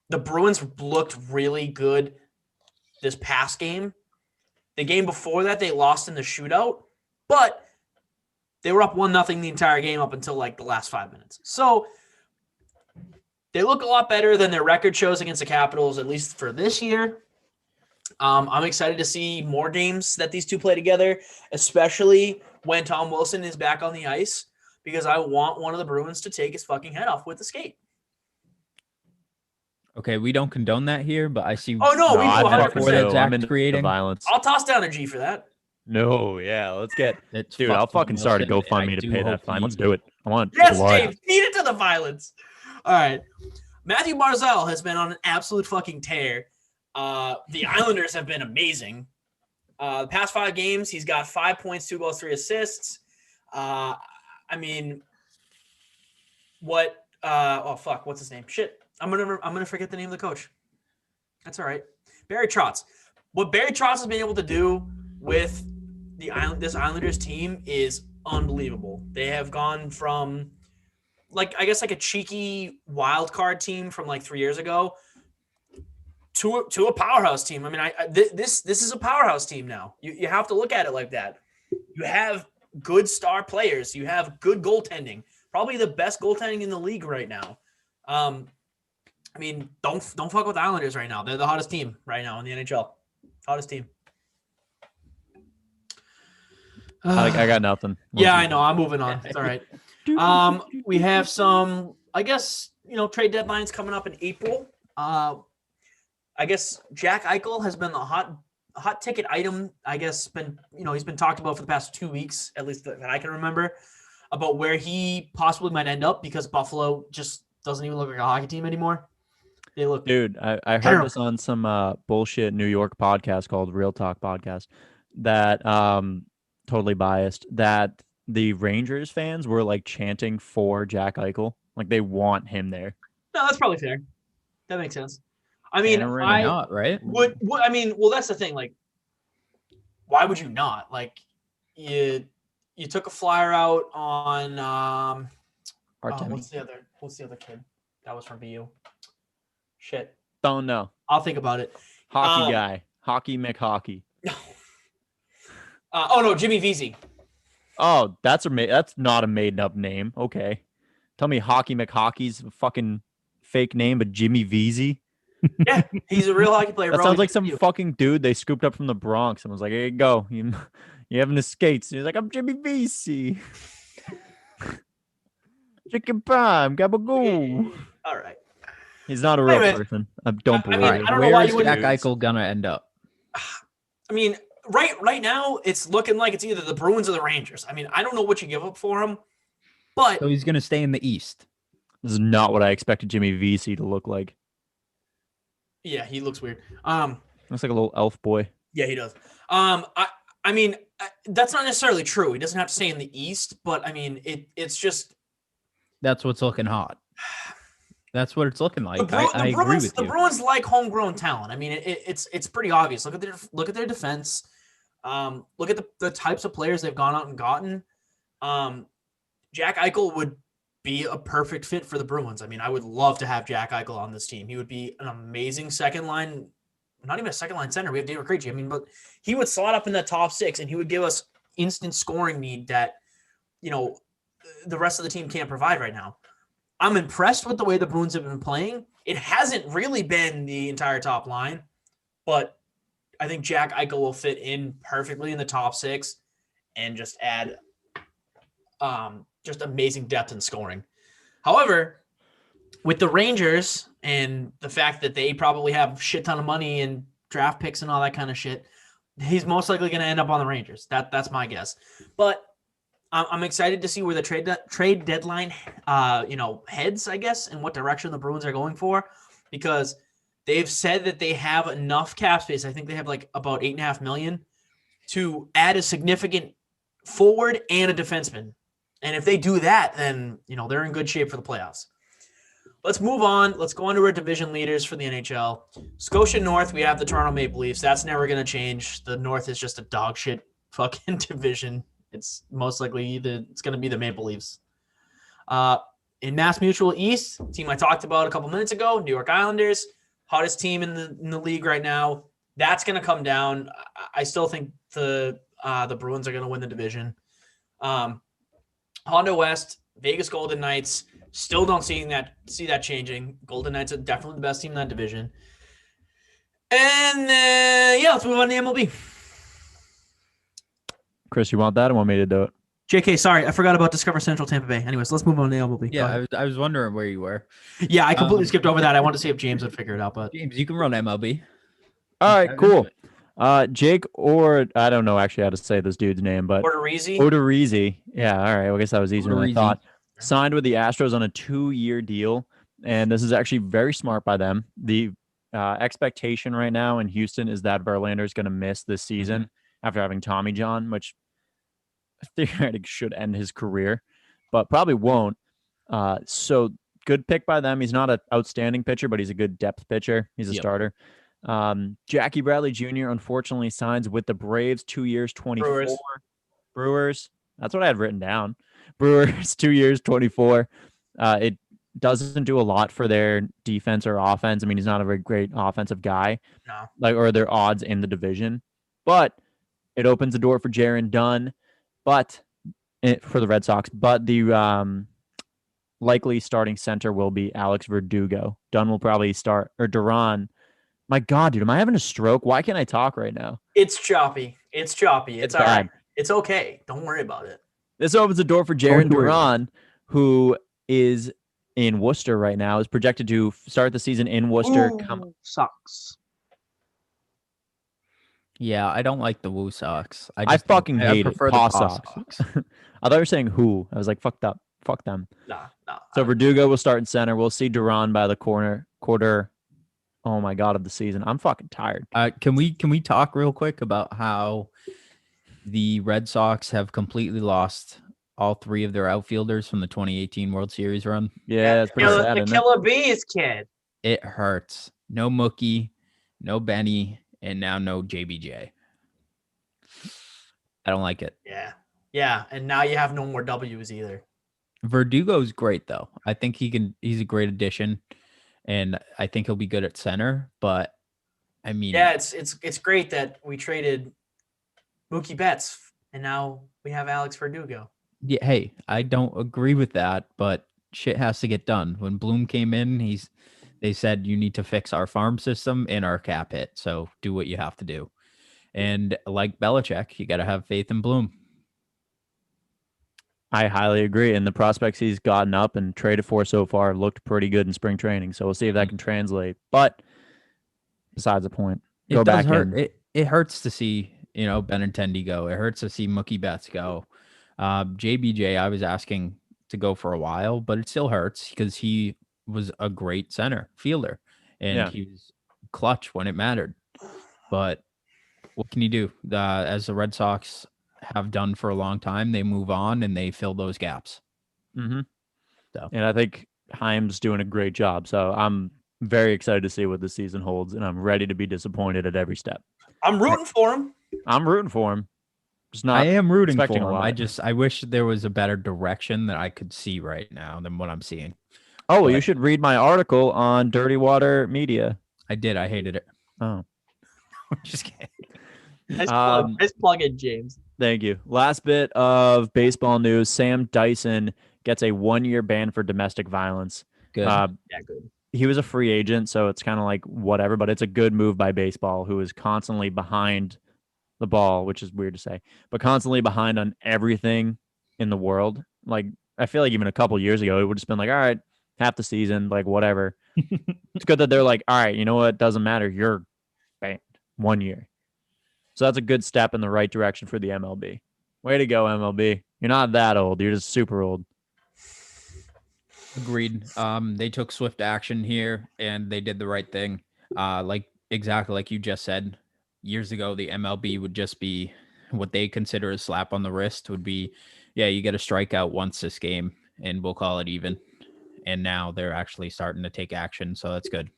The Bruins looked really good this past game. The game before that, they lost in the shootout, but they were up 1-0 the entire game up until like the last 5 minutes. So they look a lot better than their record shows against the Capitals, at least for this year. I'm excited to see more games that these two play together, especially when Tom Wilson is back on the ice, because I want one of the Bruins to take his fucking head off with the skate. Okay, we don't condone that here, but I see. Oh, no, we do I 100%. fucking What do. Zach's I'm into creating. the violence. I'll toss down a G for that. No, yeah, let's get. It's Dude, I'll fucking start a Wilson, and I GoFundMe to do pay that hope fine. he- Let's do it. I want Yes, blood. James, feed it to the violence. All right. Matthew Barzal has been on an absolute fucking tear. The Islanders have been amazing. The past 5 games, he's got 5 points, 2 goals, 3 assists. I mean, what? Oh fuck, what's his name? Shit, I'm gonna forget the name of the coach. That's all right. Barry Trotz. What Barry Trotz has been able to do with this Islanders team is unbelievable. They have gone from like a cheeky wild card team from like 3 years ago to a powerhouse team. I mean, this is a powerhouse team now. You have to look at it like that. You have good star players. You have good goaltending. Probably the best goaltending in the league right now. I mean, don't fuck with the Islanders right now. They're the hottest team right now in the NHL. Hottest team. I got nothing. Yeah, I know. I'm moving on. It's all right. We have some, I guess, trade deadlines coming up in April. I guess Jack Eichel has been the hot ticket item. I guess he's been talked about for the past 2 weeks, at least that I can remember, about where he possibly might end up because Buffalo just doesn't even look like a hockey team anymore. They look Dude, I heard terrible. this on some bullshit New York podcast called Real Talk Podcast that totally biased that the Rangers fans were like chanting for Jack Eichel. Like they want him there. No, that's probably fair. That makes sense. I mean, Panarin, Why I not, right? would. I mean, well, that's the thing. Like, why would you not? Like, you took a flyer out on Artemi. what's the other kid that was from BU? Shit, Don't know. I'll think about it. Hockey guy. Hockey McHockey. Oh no, Jimmy Vesey. Oh, that's not a made up name. Okay. Tell me Hockey McHockey's a fucking fake name, but Jimmy Vesey? Yeah, he's a real hockey player. That bro. sounds He's like some BU. fucking dude they scooped up from the Bronx and was like, "Here you go. You having the skates?" And he's like, "I'm Jimmy Vesey." Chicken prime, gabagoo. All right. He's not a real Wait a minute. person. I don't I mean, believe I it. don't know Where why is you wouldn't- Jack Eichel gonna end up? I mean, right now it's looking like it's either the Bruins or the Rangers. I mean, I don't know what you give up for him, but So he's gonna stay in the East. This is not what I expected Jimmy Vesey to look like. yeah, he looks weird. Looks like a little elf boy. Yeah, he does. I mean, that's not necessarily true. He doesn't have to stay in the East, but I mean, it's just That's what's looking hot. That's what it's looking like. the I agree Bruins. with The you. Bruins like homegrown talent. I mean, it's pretty obvious. Look at their defense. Look at the types of players they've gone out and gotten. Jack Eichel would be a perfect fit for the Bruins. I mean, I would love to have Jack Eichel on this team. He would be an amazing second line, not even a second line center. We have David Krejci. I mean, but he would slot up in the top six and he would give us instant scoring need that, the rest of the team can't provide right now. I'm impressed with the way the Bruins have been playing. It hasn't really been the entire top line, but I think Jack Eichel will fit in perfectly in the top six and just add just amazing depth and scoring. However, with the Rangers and the fact that they probably have a shit ton of money and draft picks and all that kind of shit, he's most likely going to end up on the Rangers. That's my guess. But I'm excited to see where the trade deadline, heads, I guess, and what direction the Bruins are going for, because they've said that they have enough cap space. I think they have like about $8.5 million to add a significant forward and a defenseman. And if they do that, then, they're in good shape for the playoffs. Let's move on. Let's go on to our division leaders for the NHL. Scotia North, we have the Toronto Maple Leafs. That's never going to change. The North is just a dog shit fucking division. It's most likely it's going to be the Maple Leafs. In Mass Mutual East, team I talked about a couple minutes ago, New York Islanders, hottest team in the league right now. That's going to come down. I still think the Bruins are going to win the division. Honda West, Vegas Golden Knights, still don't see that changing. Golden Knights are definitely the best team in that division. And let's move on to MLB. Chris, you want that? I want me to do it. JK, sorry, I forgot about Discover Central Tampa Bay. Anyways, let's move on to MLB. Yeah, I was wondering where you were. Yeah, I completely skipped over that. I wanted to see if James would figure it out, but James, you can run MLB. All right, Dive cool. into Jake, or I don't know actually how to say this dude's name, but Odorizzi. Odorizzi. Yeah, all right. Well, I guess that was easier than I Odorizzi. thought. Signed with the Astros on a 2-year deal, and this is actually very smart by them. The expectation right now in Houston is that Verlander is going to miss this season after having Tommy John, which theoretically should end his career, but probably won't. So good pick by them. He's not an outstanding pitcher, but he's a good depth pitcher. He's a starter. Jackie Bradley Jr. unfortunately signs with the Braves, 2 years, 24. Brewers. That's what I had written down. Brewers, 2 years, 24. It doesn't do a lot for their defense or offense. I mean, he's not a very great offensive guy, or their odds in the division, but it opens the door for Jaron Dunn, for the Red Sox. But the likely starting center will be Alex Verdugo. Dunn will probably start, or Duran. My God, dude, am I having a stroke? Why can't I talk right now? It's choppy. It's choppy. It's all bad. right. It's okay. Don't worry about it. This opens the door for Jaron Duran, who is in Worcester right now, is projected to start the season in Worcester. Sucks. Yeah, I don't like the Woo Sox. I fucking hate it. prefer Paw the Paw Sox. Sox. I thought you were saying who. I was like, fucked up. Fuck them. Nah. So Verdugo will start in center. We'll see Duran by the quarter. Oh my god, of the season. I'm fucking tired. Can we talk real quick about how the Red Sox have completely lost all 3 of their outfielders from the 2018 World Series run? Yeah, it's pretty sad. The Isn't it? Killer Bees kid. It hurts. No Mookie, no Benny, and now no JBJ. I don't like it. Yeah, and now you have no more W's either. Verdugo's great though. I think he's a great addition, and I think he'll be good at center. But I mean, Yeah, it's great that we traded Mookie Betts and now we have Alex Verdugo. yeah. Hey, I don't agree with that, but shit has to get done. When Bloom came in, they said you need to fix our farm system and our cap hit. So do what you have to do. And like Belichick, you got to have faith in Bloom. I highly agree. And the prospects he's gotten up and traded for so far have looked pretty good in spring training. So we'll see if that can translate. But besides the point, go It does back hurt. in. It hurts to see, Benintendi go. It hurts to see Mookie Betts go. JBJ, I was asking to go for a while, but it still hurts because he was a great center fielder and he was clutch when it mattered. But what can you do? As the Red Sox have done for a long time, they move on and they fill those gaps. Mm-hmm. So. And I think Heim's doing a great job. So I'm very excited to see what the season holds, and I'm ready to be disappointed at every step. I'm rooting for him. I'm rooting for him. Just not I am rooting for expecting a him. lot. I wish there was a better direction that I could see right now than what I'm seeing. Oh, well, you should read my article on Dirty Water Media. I did. I hated it. Oh, Just kidding. Nice plug in, James. Thank you. Last bit of baseball news. Sam Dyson gets a 1-year ban for domestic violence. Good. Good. He was a free agent, so it's kind of like whatever, but it's a good move by baseball, who is constantly behind the ball, which is weird to say, but constantly behind on everything in the world. Like, I feel like even a couple years ago, it would have been like, all right, half the season, like whatever. It's good that they're like, all right, you know what? Doesn't matter. You're banned 1 year. So that's a good step in the right direction for the MLB. Way to go, MLB. You're not that old. You're just super old. Agreed. They took swift action here and they did the right thing. Exactly like you just said. Years ago, the MLB would just be what they consider a slap on the wrist would be, yeah, you get a strikeout once this game and we'll call it even. And now they're actually starting to take action. So that's good.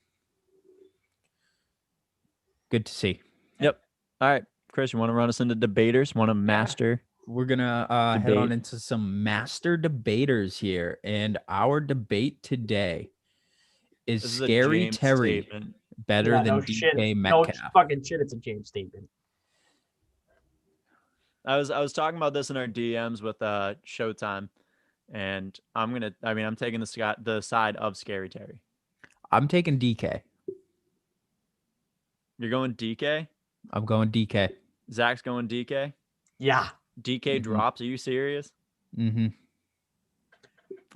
Good to see. Yep. All right, Chris, you want to run us into debaters? Want to master? We're going to head on into some master debaters here. And our debate today is Scary Terry statement. better than DK Metcalf? No fucking shit, it's a James statement. I was talking about this in our DMs with Showtime, and I'm taking the side of Scary Terry. I'm taking DK. You're going DK? I'm going DK. Zach's going DK? Yeah. DK drops? Are you serious? Mm-hmm.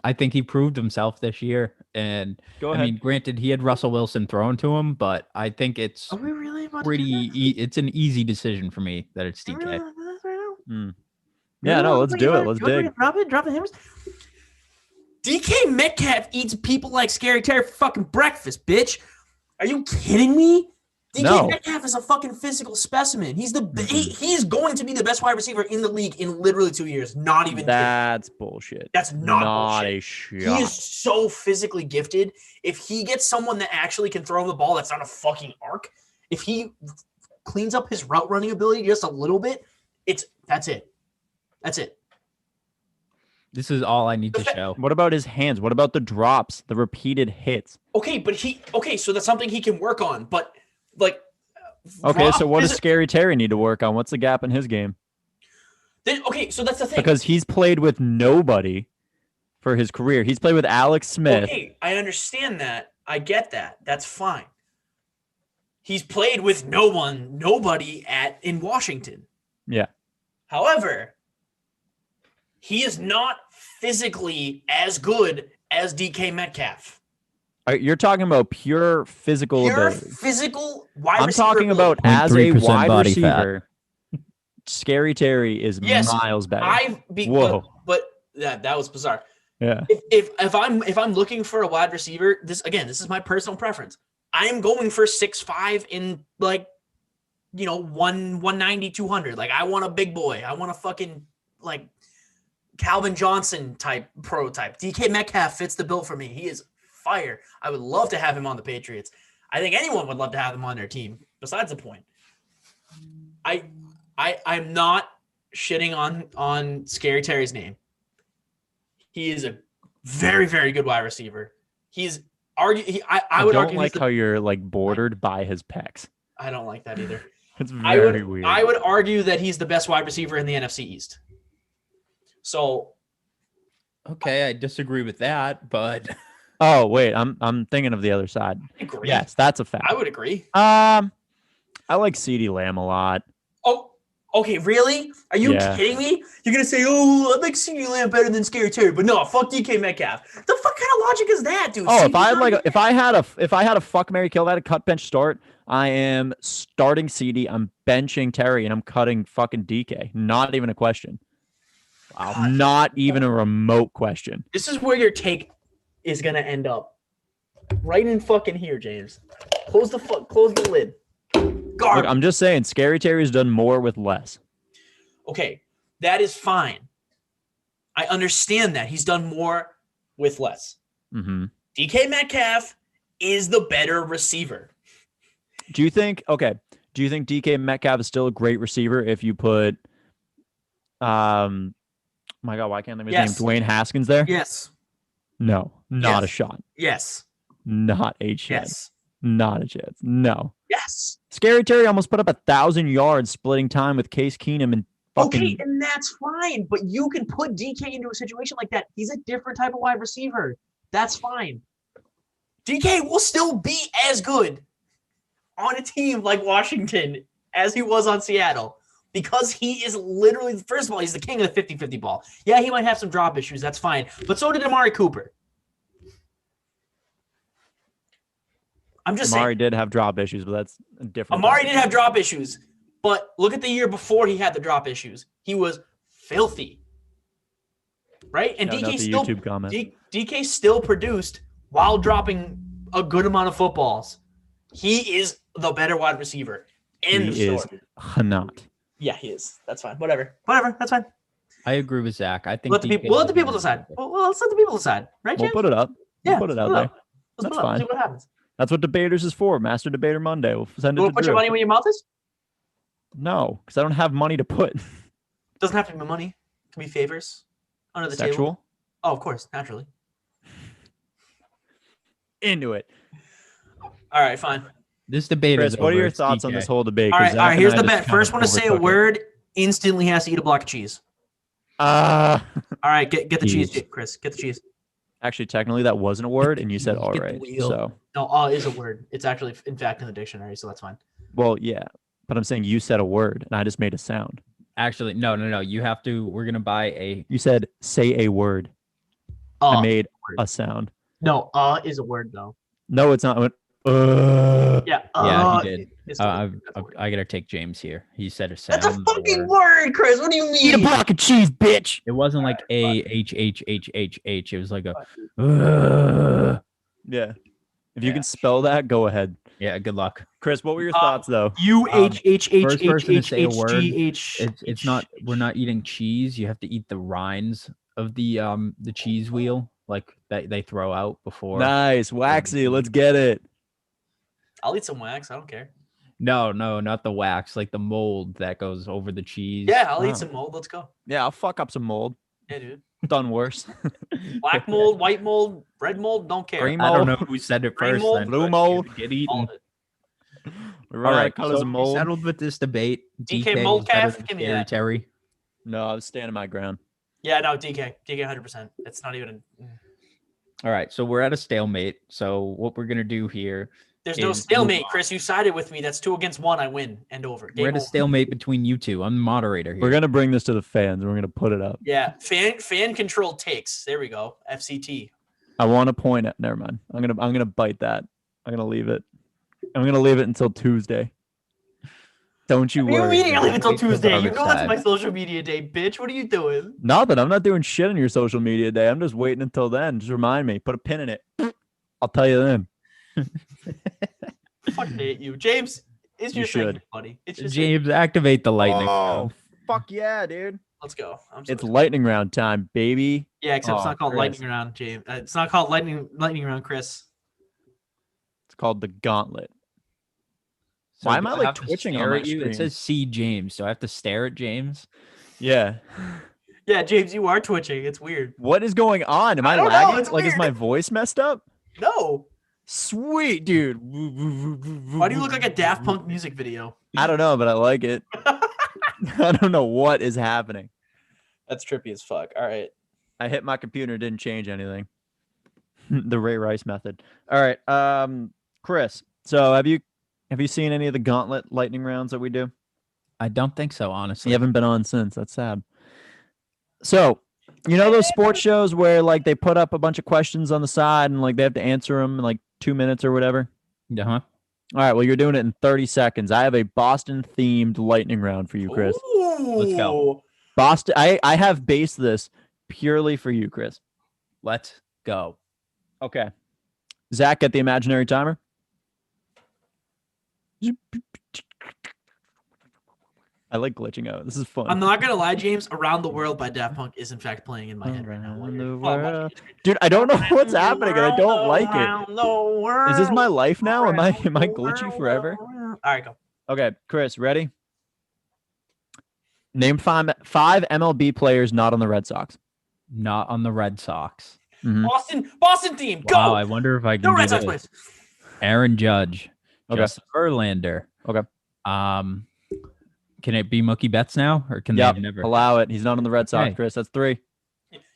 I think he proved himself this year. And Go ahead. I mean, granted, he had Russell Wilson thrown to him, but I think it's Are we really about pretty. It's an easy decision for me that it's DK. Right now? Yeah, no, let's do it. Let's dig. Drop the hammers. DK Metcalf eats people like Scary Terry for fucking breakfast, bitch. Are you kidding me? DK No. Metcalf is a fucking physical specimen. He's he's going to be the best wide receiver in the league in literally 2 years. Not even That's bullshit. That's not bullshit. a shot. He is so physically gifted. If he gets someone that actually can throw the ball that's not a fucking arc, if he cleans up his route running ability just a little bit, that's it. That's it. This is all I need to show. What about his hands? What about the drops, the repeated hits? Okay, so that's something he can work on. But like, Okay, so what does Scary Terry need to work on? What's the gap in his game? So that's the thing. Because he's played with nobody for his career. He's played with Alex Smith. Okay, I understand that. I get that. That's fine. He's played with nobody in Washington. Yeah. However, he is not physically as good as DK Metcalf. You're talking about pure physical Pure ability. physical wide I'm receiver talking about ability. as a 0.3% wide body receiver. Scary Terry is Yes, miles better. But that was bizarre. Yeah. If I'm looking for a wide receiver, this is my personal preference. I am going for 6'5" in like 190, 200. Like I want a big boy. I want a fucking like Calvin Johnson type prototype. DK Metcalf fits the bill for me. He is fire. I would love to have him on the Patriots. I think anyone would love to have him on their team. Besides the point, I'm not shitting on Scary Terry's name. He is a very, very good wide receiver. He's I would don't argue like how you're like bordered by his pecs. I don't like that either. It's very weird. I would argue that he's the best wide receiver in the NFC East. So, Okay, I disagree with that, but Oh wait, I'm thinking of the other side. I agree. Yes, that's a fact. I would agree. I like CeeDee Lamb a lot. Oh, okay, really? Are you Yeah. kidding me? You're gonna say, "Oh, I like CeeDee Lamb better than Scary Terry," but no, fuck DK Metcalf. The fuck kind of logic is that, dude? Oh, CeeDee's if I had a fuck Mary kill that a cut bench start, I am starting CD, I'm benching Terry, and I'm cutting fucking DK. Not even a question. God. Not even a remote question. This is where your take is gonna end up. Right in fucking here, James. Close the lid. Look, Garbage. I'm just saying, Scary Terry's done more with less. Okay, that is fine. I understand that he's done more with less. Mm-hmm. DK Metcalf is the better receiver. Do you think DK Metcalf is still a great receiver if you put my God, why can't I think of his name? Dwayne Haskins there? Yes. No, not a Yes. shot. Yes. Not a chance. Yes. Not a chance. No. Yes. Scary Terry almost put up 1,000 yards splitting time with Case Keenum and fucking. Okay, and that's fine, but you can put DK into a situation like that. He's a different type of wide receiver. That's fine. DK will still be as good on a team like Washington as he was on Seattle because he is literally, first of all, he's the king of the 50-50 ball. Yeah, he might have some drop issues. That's fine. But so did Amari Cooper. I'm just Amari saying. did have drop issues, but that's a different. Amari did have drop issues, but look at the year before he had the drop issues. He was filthy, right? And Shout out DK the still YouTube comment. DK still produced while dropping a good amount of footballs. He is the better wide receiver. End of He is story. not. Yeah, he is. That's fine. Whatever. That's fine. I agree with Zach. I think We'll let the people decide. Well, let's let the people decide, right, We'll James? put it up. Yeah, We'll put it out there. Let's That's put it up. fine. See what happens. That's what debaters is for. Master Debater Monday. We'll send You it want to to put Drew. your money where your mouth is? No, because I don't have money to put. Doesn't have to be money. It can be favors under the table. Sexual? Oh, of course, naturally. Into it. All right, fine. This debate Chris, is what are over. your It's thoughts on DK. this whole debate? All 'Cause right, Zach all right. and Here's I the just bet. kind First of one to say a overtook it. word instantly has to eat a block of cheese. Uh, All right, get the cheese, Cheese. Chris. Get the cheese. actually, technically, that wasn't a word, and you said all Get the right. wheel. So, No, is a word. It's actually, in fact, in the dictionary, so that's fine. well, yeah, but I'm saying you said a word, and I just made a sound. Actually, no. You have to. We're gonna buy a. You said say a word. I made word. a sound. No, is a word though. No, it's not. I went, Yeah. Yeah, he did. is a word. That's a word. I gotta take James here. He said a sound. That's a fucking or- word, Chris. What do you eat a mean? block of cheese, bitch. It wasn't like A-H-H-H-H-H. It was like a. Yeah. If you Yeah. can spell that, go ahead. Yeah. Good luck. Chris, what were your thoughts though? First person to say a word, UHHHHHH. It's not. We're not eating cheese. You have to eat the rinds of the cheese wheel, like that they throw out before. Nice, waxy. Let's get it. I'll eat some wax. I don't care. No, not the wax, like the mold that goes over the cheese. Yeah, I'll Wow. eat some mold. Let's go. Yeah, I'll fuck up some mold. Yeah, dude. Done worse. Black mold, white mold, red mold. Don't care. Green I don't mold. know who said it Green first. mold, then, blue but mold. Get All eaten. of it. We All run out right, of colors so of we mold. settled with this debate. DK is mold better calf? than Give me Scary that. Terry. No, I was standing my ground. Yeah, no, DK 100%. It's not even. All right, so we're at a stalemate. So what we're gonna do here, There's no is stalemate, move on. Chris. You sided with me. That's 2 against 1. I win. End over. we're Game at a over. stalemate between you two. I'm the moderator here. We're gonna bring this to the fans. We're gonna put it up. Yeah, fan controlled takes. There we go. FCT. I want to point at. Never mind. I'm gonna bite that. I'm gonna leave it. I'm gonna leave it until Tuesday. Don't you What do you worry. mean you're leaving until Wait till Tuesday? You other know that's side. my social media day, bitch. What are you doing? Nothing. I'm not doing shit on your social media day. I'm just waiting until then. Just remind me. Put a pin in it. I'll tell you then. Fucking hate you, James. It's You your thing, should. buddy. It's just James, activate the lightning. Oh, round. fuck yeah, dude. Let's go. I'm so It's excited. lightning round time, baby. Yeah, except it's Oh, not called Chris. lightning round, James. It's not called lightning round, Chris. It's called the gauntlet. So Why do am I, I like, have to twitching on stare my at you? screen? It says see James. Do I have to stare at James? Yeah. Yeah, James, you are twitching. It's weird. What is going on? Am I, don't know, lagging? it's Like, is weird. my voice messed up? No. Sweet, dude. Why do you look like a Daft Punk music video? I don't know, but I like it. I don't know what is happening. That's trippy as fuck. All right. I hit my computer, didn't change anything. The Ray Rice method. All right, Chris. So have you seen any of the gauntlet lightning rounds that we do? I don't think so, honestly. You haven't been on since. That's sad. So, you know those sports shows where like they put up a bunch of questions on the side and like they have to answer them in like 2 minutes or whatever? Uh-huh. All right, well, you're doing it in 30 seconds. I have a Boston-themed lightning round for you, Chris. Let's go. Boston. I have based this purely for you, Chris. Let's go. Okay. Zach, get the imaginary timer. I like glitching out. This is fun. I'm not gonna lie, James. Around the World by Daft Punk is in fact playing in my head right now. Around the While I'm watching world. the screen. Dude, I don't know what's happening and I don't like it. Around the world, Is this my life now? Am I around the glitchy world, forever? All right, go. Okay, Chris, ready? Name five MLB players not on the Red Sox. Not on the Red Sox. Mhm. Boston team, go. Wow, I wonder if I can No do Red Sox this. players. Aaron Judge. Okay. Justin Verlander. Okay. Can it be Mookie Betts now, or can Yep, they never? allow it. He's not on the Red Sox, Okay. Chris. That's 3.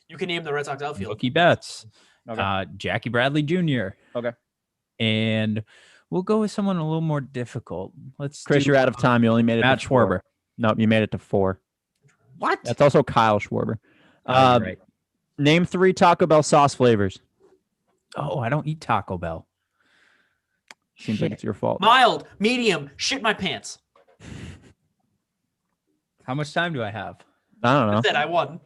You can name the Red Sox outfield. Mookie Betts. Okay. Jackie Bradley Jr. Okay. And we'll go with someone a little more difficult. Let's Chris, do, you're out of time. You only made it Matt to 4. Schwarber. Nope, you made it to 4. What? That's also Kyle Schwarber. Oh, you're right. Name 3 Taco Bell sauce flavors. Oh, I don't eat Taco Bell. Seems like Shit. it's your fault. Mild, medium, shit my pants. How much time do I have? I don't That's it. I won.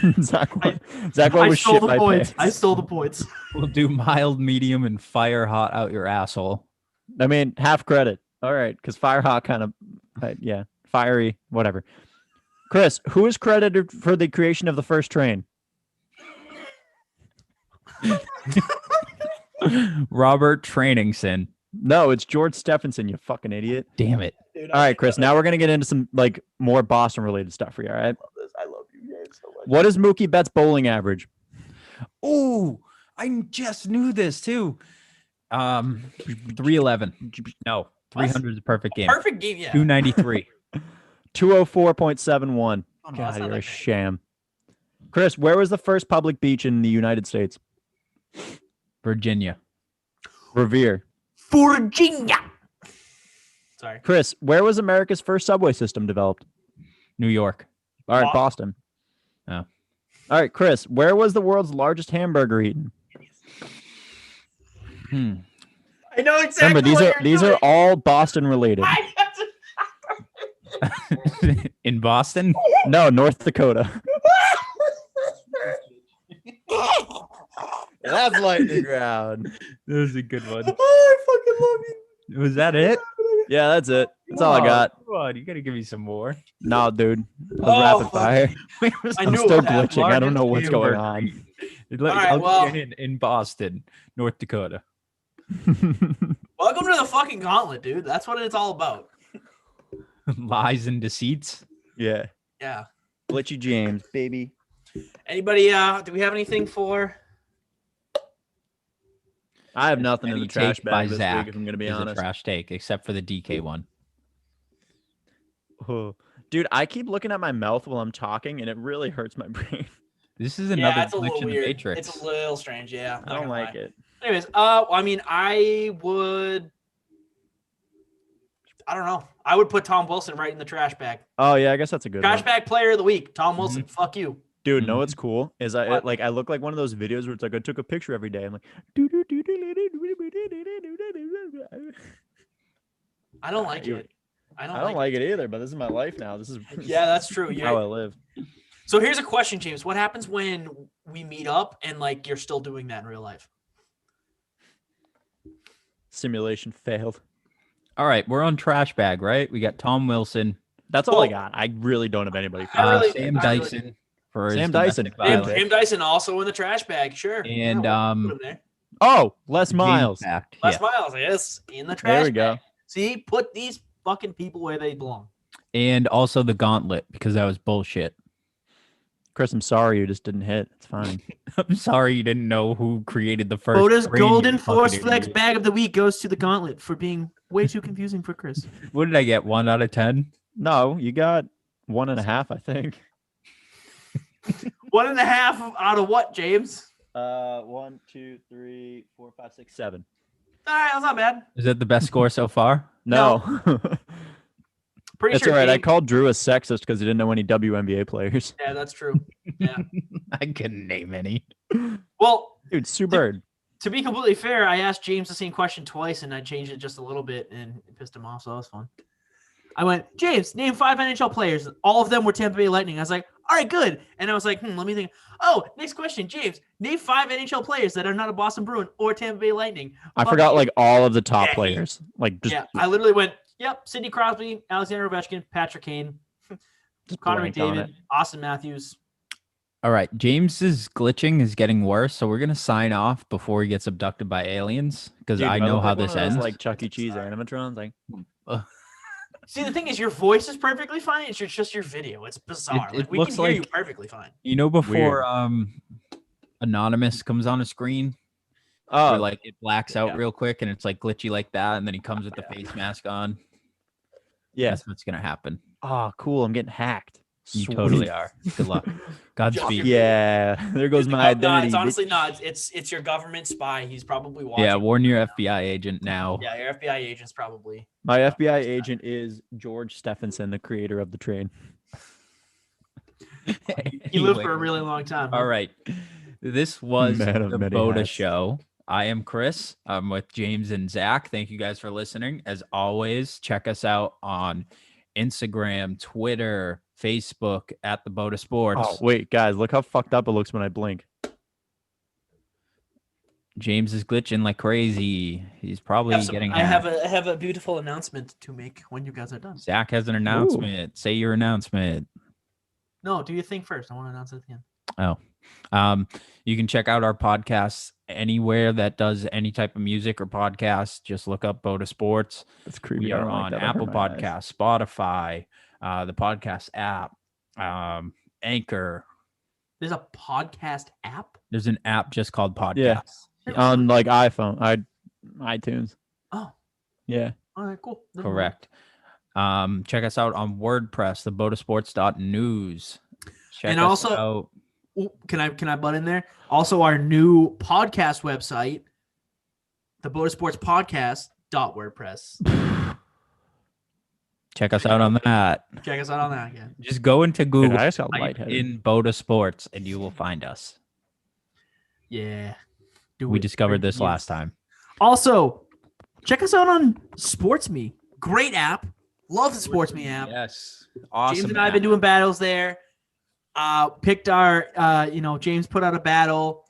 know. Zach, what I was stole shit the my points. pants? I stole the points. We'll do mild, medium, and fire hot out your asshole. I mean, half credit. All right, because Fire Hawk kind of, yeah, fiery, whatever. Chris, who is credited for the creation of the first train? Robert Trainingson. No, it's George Stephenson, you fucking idiot. Damn it. Dude, All right, Chris, now we're going to get into some like more Boston related stuff for you, all right? I love you guys so much. What is Mookie Betts' bowling average? Oh, I just knew this too. 311. No, 300 is a perfect game. Perfect game, yeah. 293. 204.71. Oh, no, that's God, not you're that a great. sham. Chris, where was the first public beach in the United States? Virginia. Revere. Virginia. Sorry. Chris, where was America's first subway system developed? New York. All right, Boston. Oh. All right, Chris, where was the world's largest hamburger eaten? I know exactly. Remember, these are all Boston related. In Boston? No, North Dakota. That's lightning round. That was a good one. Oh, I fucking love you. Was that it? Yeah, that's it. That's all I got. Come on, you gotta give me some more. No, dude. That was Oh, rapid fuck. fire. I I'm knew still it was that glitching. I don't know what's Largest going hamburger on. eaten. All right, I'll well- get in Boston, North Dakota. Welcome to the fucking gauntlet, dude. That's what it's all about. Lies and deceits. Yeah. Yeah. Glitchy James, baby. Anybody? Do we have anything for? I have nothing in Any the trash take by bag this Zach week, if I'm going to be is a honest. trash take, except for the DK one. Oh. Dude, I keep looking at my mouth while I'm talking, and it really hurts my brain. This is Yeah, another it's a glitch little in the weird. Matrix. It's a little strange. Yeah. I don't like it. Anyways, I mean, I don't know. I would put Tom Wilson right in the trash bag. Oh, yeah, I guess that's a good Trash one. bag player of the week, Tom Wilson. Fuck you. Dude, know what's cool? Is I What? like I look like one of those videos where it's like I took a picture every day. I'm like, I don't like it. I I don't like it either, but this is my life now. This is Yeah, that's true. how I live. So here's a question, James. What happens when we meet up and like you're still doing that in real life? Simulation failed. All right, we're on trash bag, right? We got Tom Wilson, That's all I Well, got. I really don't have anybody. I really- Sam I really- Dyson for his Sam domestic Dyson. violence. Sam Dyson also in the trash bag, sure. And, Yeah, we'll put him there. Oh, Les James Miles. Fact, Les yeah. Miles, yes, in the trash There we bag. go. See, put these fucking people where they belong. And also the gauntlet because that was bullshit. Chris, I'm sorry you just didn't hit. It's fine. I'm sorry you didn't know who created the first. Boda's brain, you Golden fucking Force idiot. Flex bag of the week goes to the Gauntlet for being way too confusing for Chris. What did I get? 1 out of 10? No, you got 1.5, I think. 1.5 out of what, James? 1, 2, 3, 4, 5, 6, 7. All right, that's not bad. Is that the best score so far? No. Pretty That's sure. all right. I James- called Drew a sexist because he didn't know any WNBA players. Yeah, that's true. Yeah. I couldn't name any. Well, Dude, Sue Bird. to be completely fair, I asked James the same question twice, and I changed it just a little bit, and it pissed him off. So that was fun. I went, James, name 5 NHL players. All of them were Tampa Bay Lightning. I was like, all right, good. And I was like, let me think. Oh, next question, James. Name 5 NHL players that are not a Boston Bruin or Tampa Bay Lightning. I Fuck forgot you. like all of the top Yeah, players. Like just, Yeah, I literally went, yep, Sidney Crosby, Alexander Ovechkin, Patrick Kane, just Connor blanked on McDavid, it. Austin Matthews. All right, James's glitching is getting worse, so we're gonna sign off before he gets abducted by aliens because Dude, I do know look how like one this of those, ends. like Chuck E. Cheese animatrons. Like See, the thing is, your voice is perfectly fine. It's just your video. It's bizarre. It like we looks can hear you like- perfectly fine. You know, before Weird. Anonymous comes on a screen, oh, where like it blacks out yeah. real quick and it's like glitchy like that, and then he comes with the face mask on. yeah. That's what's gonna happen. Oh, cool. I'm getting hacked. You Sweet. totally are. Good luck. Godspeed. Yeah, there goes my No, identity. it's bitch. honestly not. It's your government spy. He's probably watching. Yeah, warn your FBI agent now. Yeah, your FBI agent's probably. My FBI agent is George Stephenson, the creator of the train. He lived for a Anyway, really long time. huh? all right. This was Man of the many Bota hats. Show. I am Chris. I'm with James and Zach. Thank you guys for listening. As always, check us out on Instagram, Twitter, Facebook at the Bota Sports. Oh, wait, guys, look how fucked up it looks when I blink. James is glitching like crazy. He's probably getting I hacked. have a beautiful announcement to make when you guys are done. Zach has an announcement. Say your announcement. No, do your thing first. I want to announce it at the end. You can check out our podcasts anywhere that does any type of music or podcast. Just look up Bota Sports. That's creepy. We I are don't like on that. That hurt Apple my eyes. Podcasts, Spotify, the podcast app, Anchor. There's a podcast app. There's an app just called Podcasts. Yeah. On like iPhone, iTunes. Oh, Yeah. all right, cool. Never mind. Correct. Check us out on WordPress, the botasports.news. Check And us also- out. Ooh, can I butt in there? Also, our new podcast website, the Botasports Podcast.wordpress. Check us out on that. Check us out on that again. Just go into Dude, Google I just got type lightheaded. in Bota Sports and you will find us. Yeah. Do We it. discovered this Yes. last time. Also, check us out on SportsMe. Great app. Love the SportsMe app. Yes. Awesome. James and I have been doing battles there. Picked our, James put out a battle.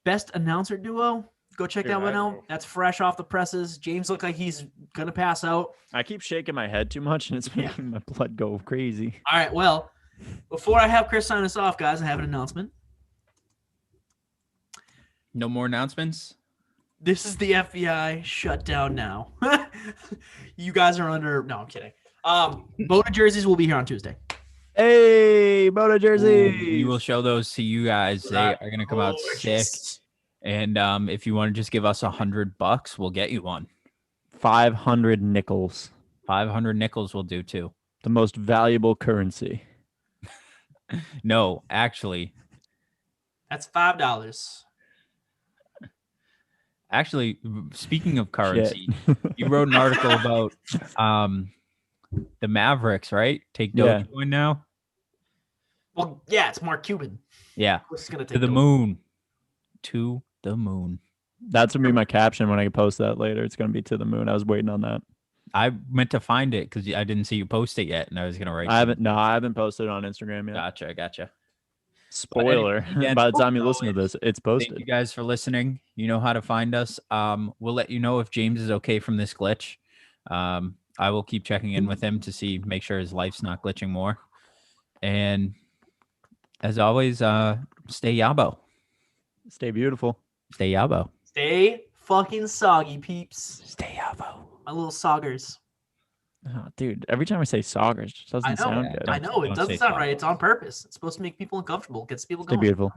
Best announcer duo. Go check Dude, that one I- out. That's fresh off the presses. James looked like he's gonna pass out. I keep shaking my head too much and it's making my blood go crazy. All right, well, before I have Chris sign us off, guys, I have an announcement. No more announcements? This is the FBI shut down now. You guys are under. No, I'm kidding. Bota jerseys will be here on Tuesday. Hey, Bota jersey. We will show those to you guys. They are going to come out sick. Gorgeous. And if you want to just give us $100, we'll get you one. 500 nickels, 500 nickels will do too. the most valuable currency. No, actually, That's $5. speaking of currency, you wrote an article about the Mavericks, right? Take Yeah. Dogecoin now. Well, yeah, it's Mark Cuban. Yeah, Of course, it's gonna to take the Doge. moon. To the moon. That's gonna be my caption when I post that later. It's gonna be to the moon. I was waiting on that. I meant to find it because I didn't see you post it yet, and I was gonna write. I haven't posted on Instagram yet. Gotcha. Spoiler. again, By the time you listen to this, it's Thank posted. you guys for listening. You know how to find us. We'll let you know if James is okay from this glitch. I will keep checking in with him to make sure his life's not glitching more. And as always, stay Yabo. Stay beautiful. Stay Yabo. Stay fucking soggy, peeps. Stay Yabo. My little soggers. Oh, dude, every time I say Saugers, it just doesn't sound good. I know. It Don't doesn't say sound right. soggers. It's on purpose. It's supposed to make people uncomfortable. Gets people Stay going. beautiful.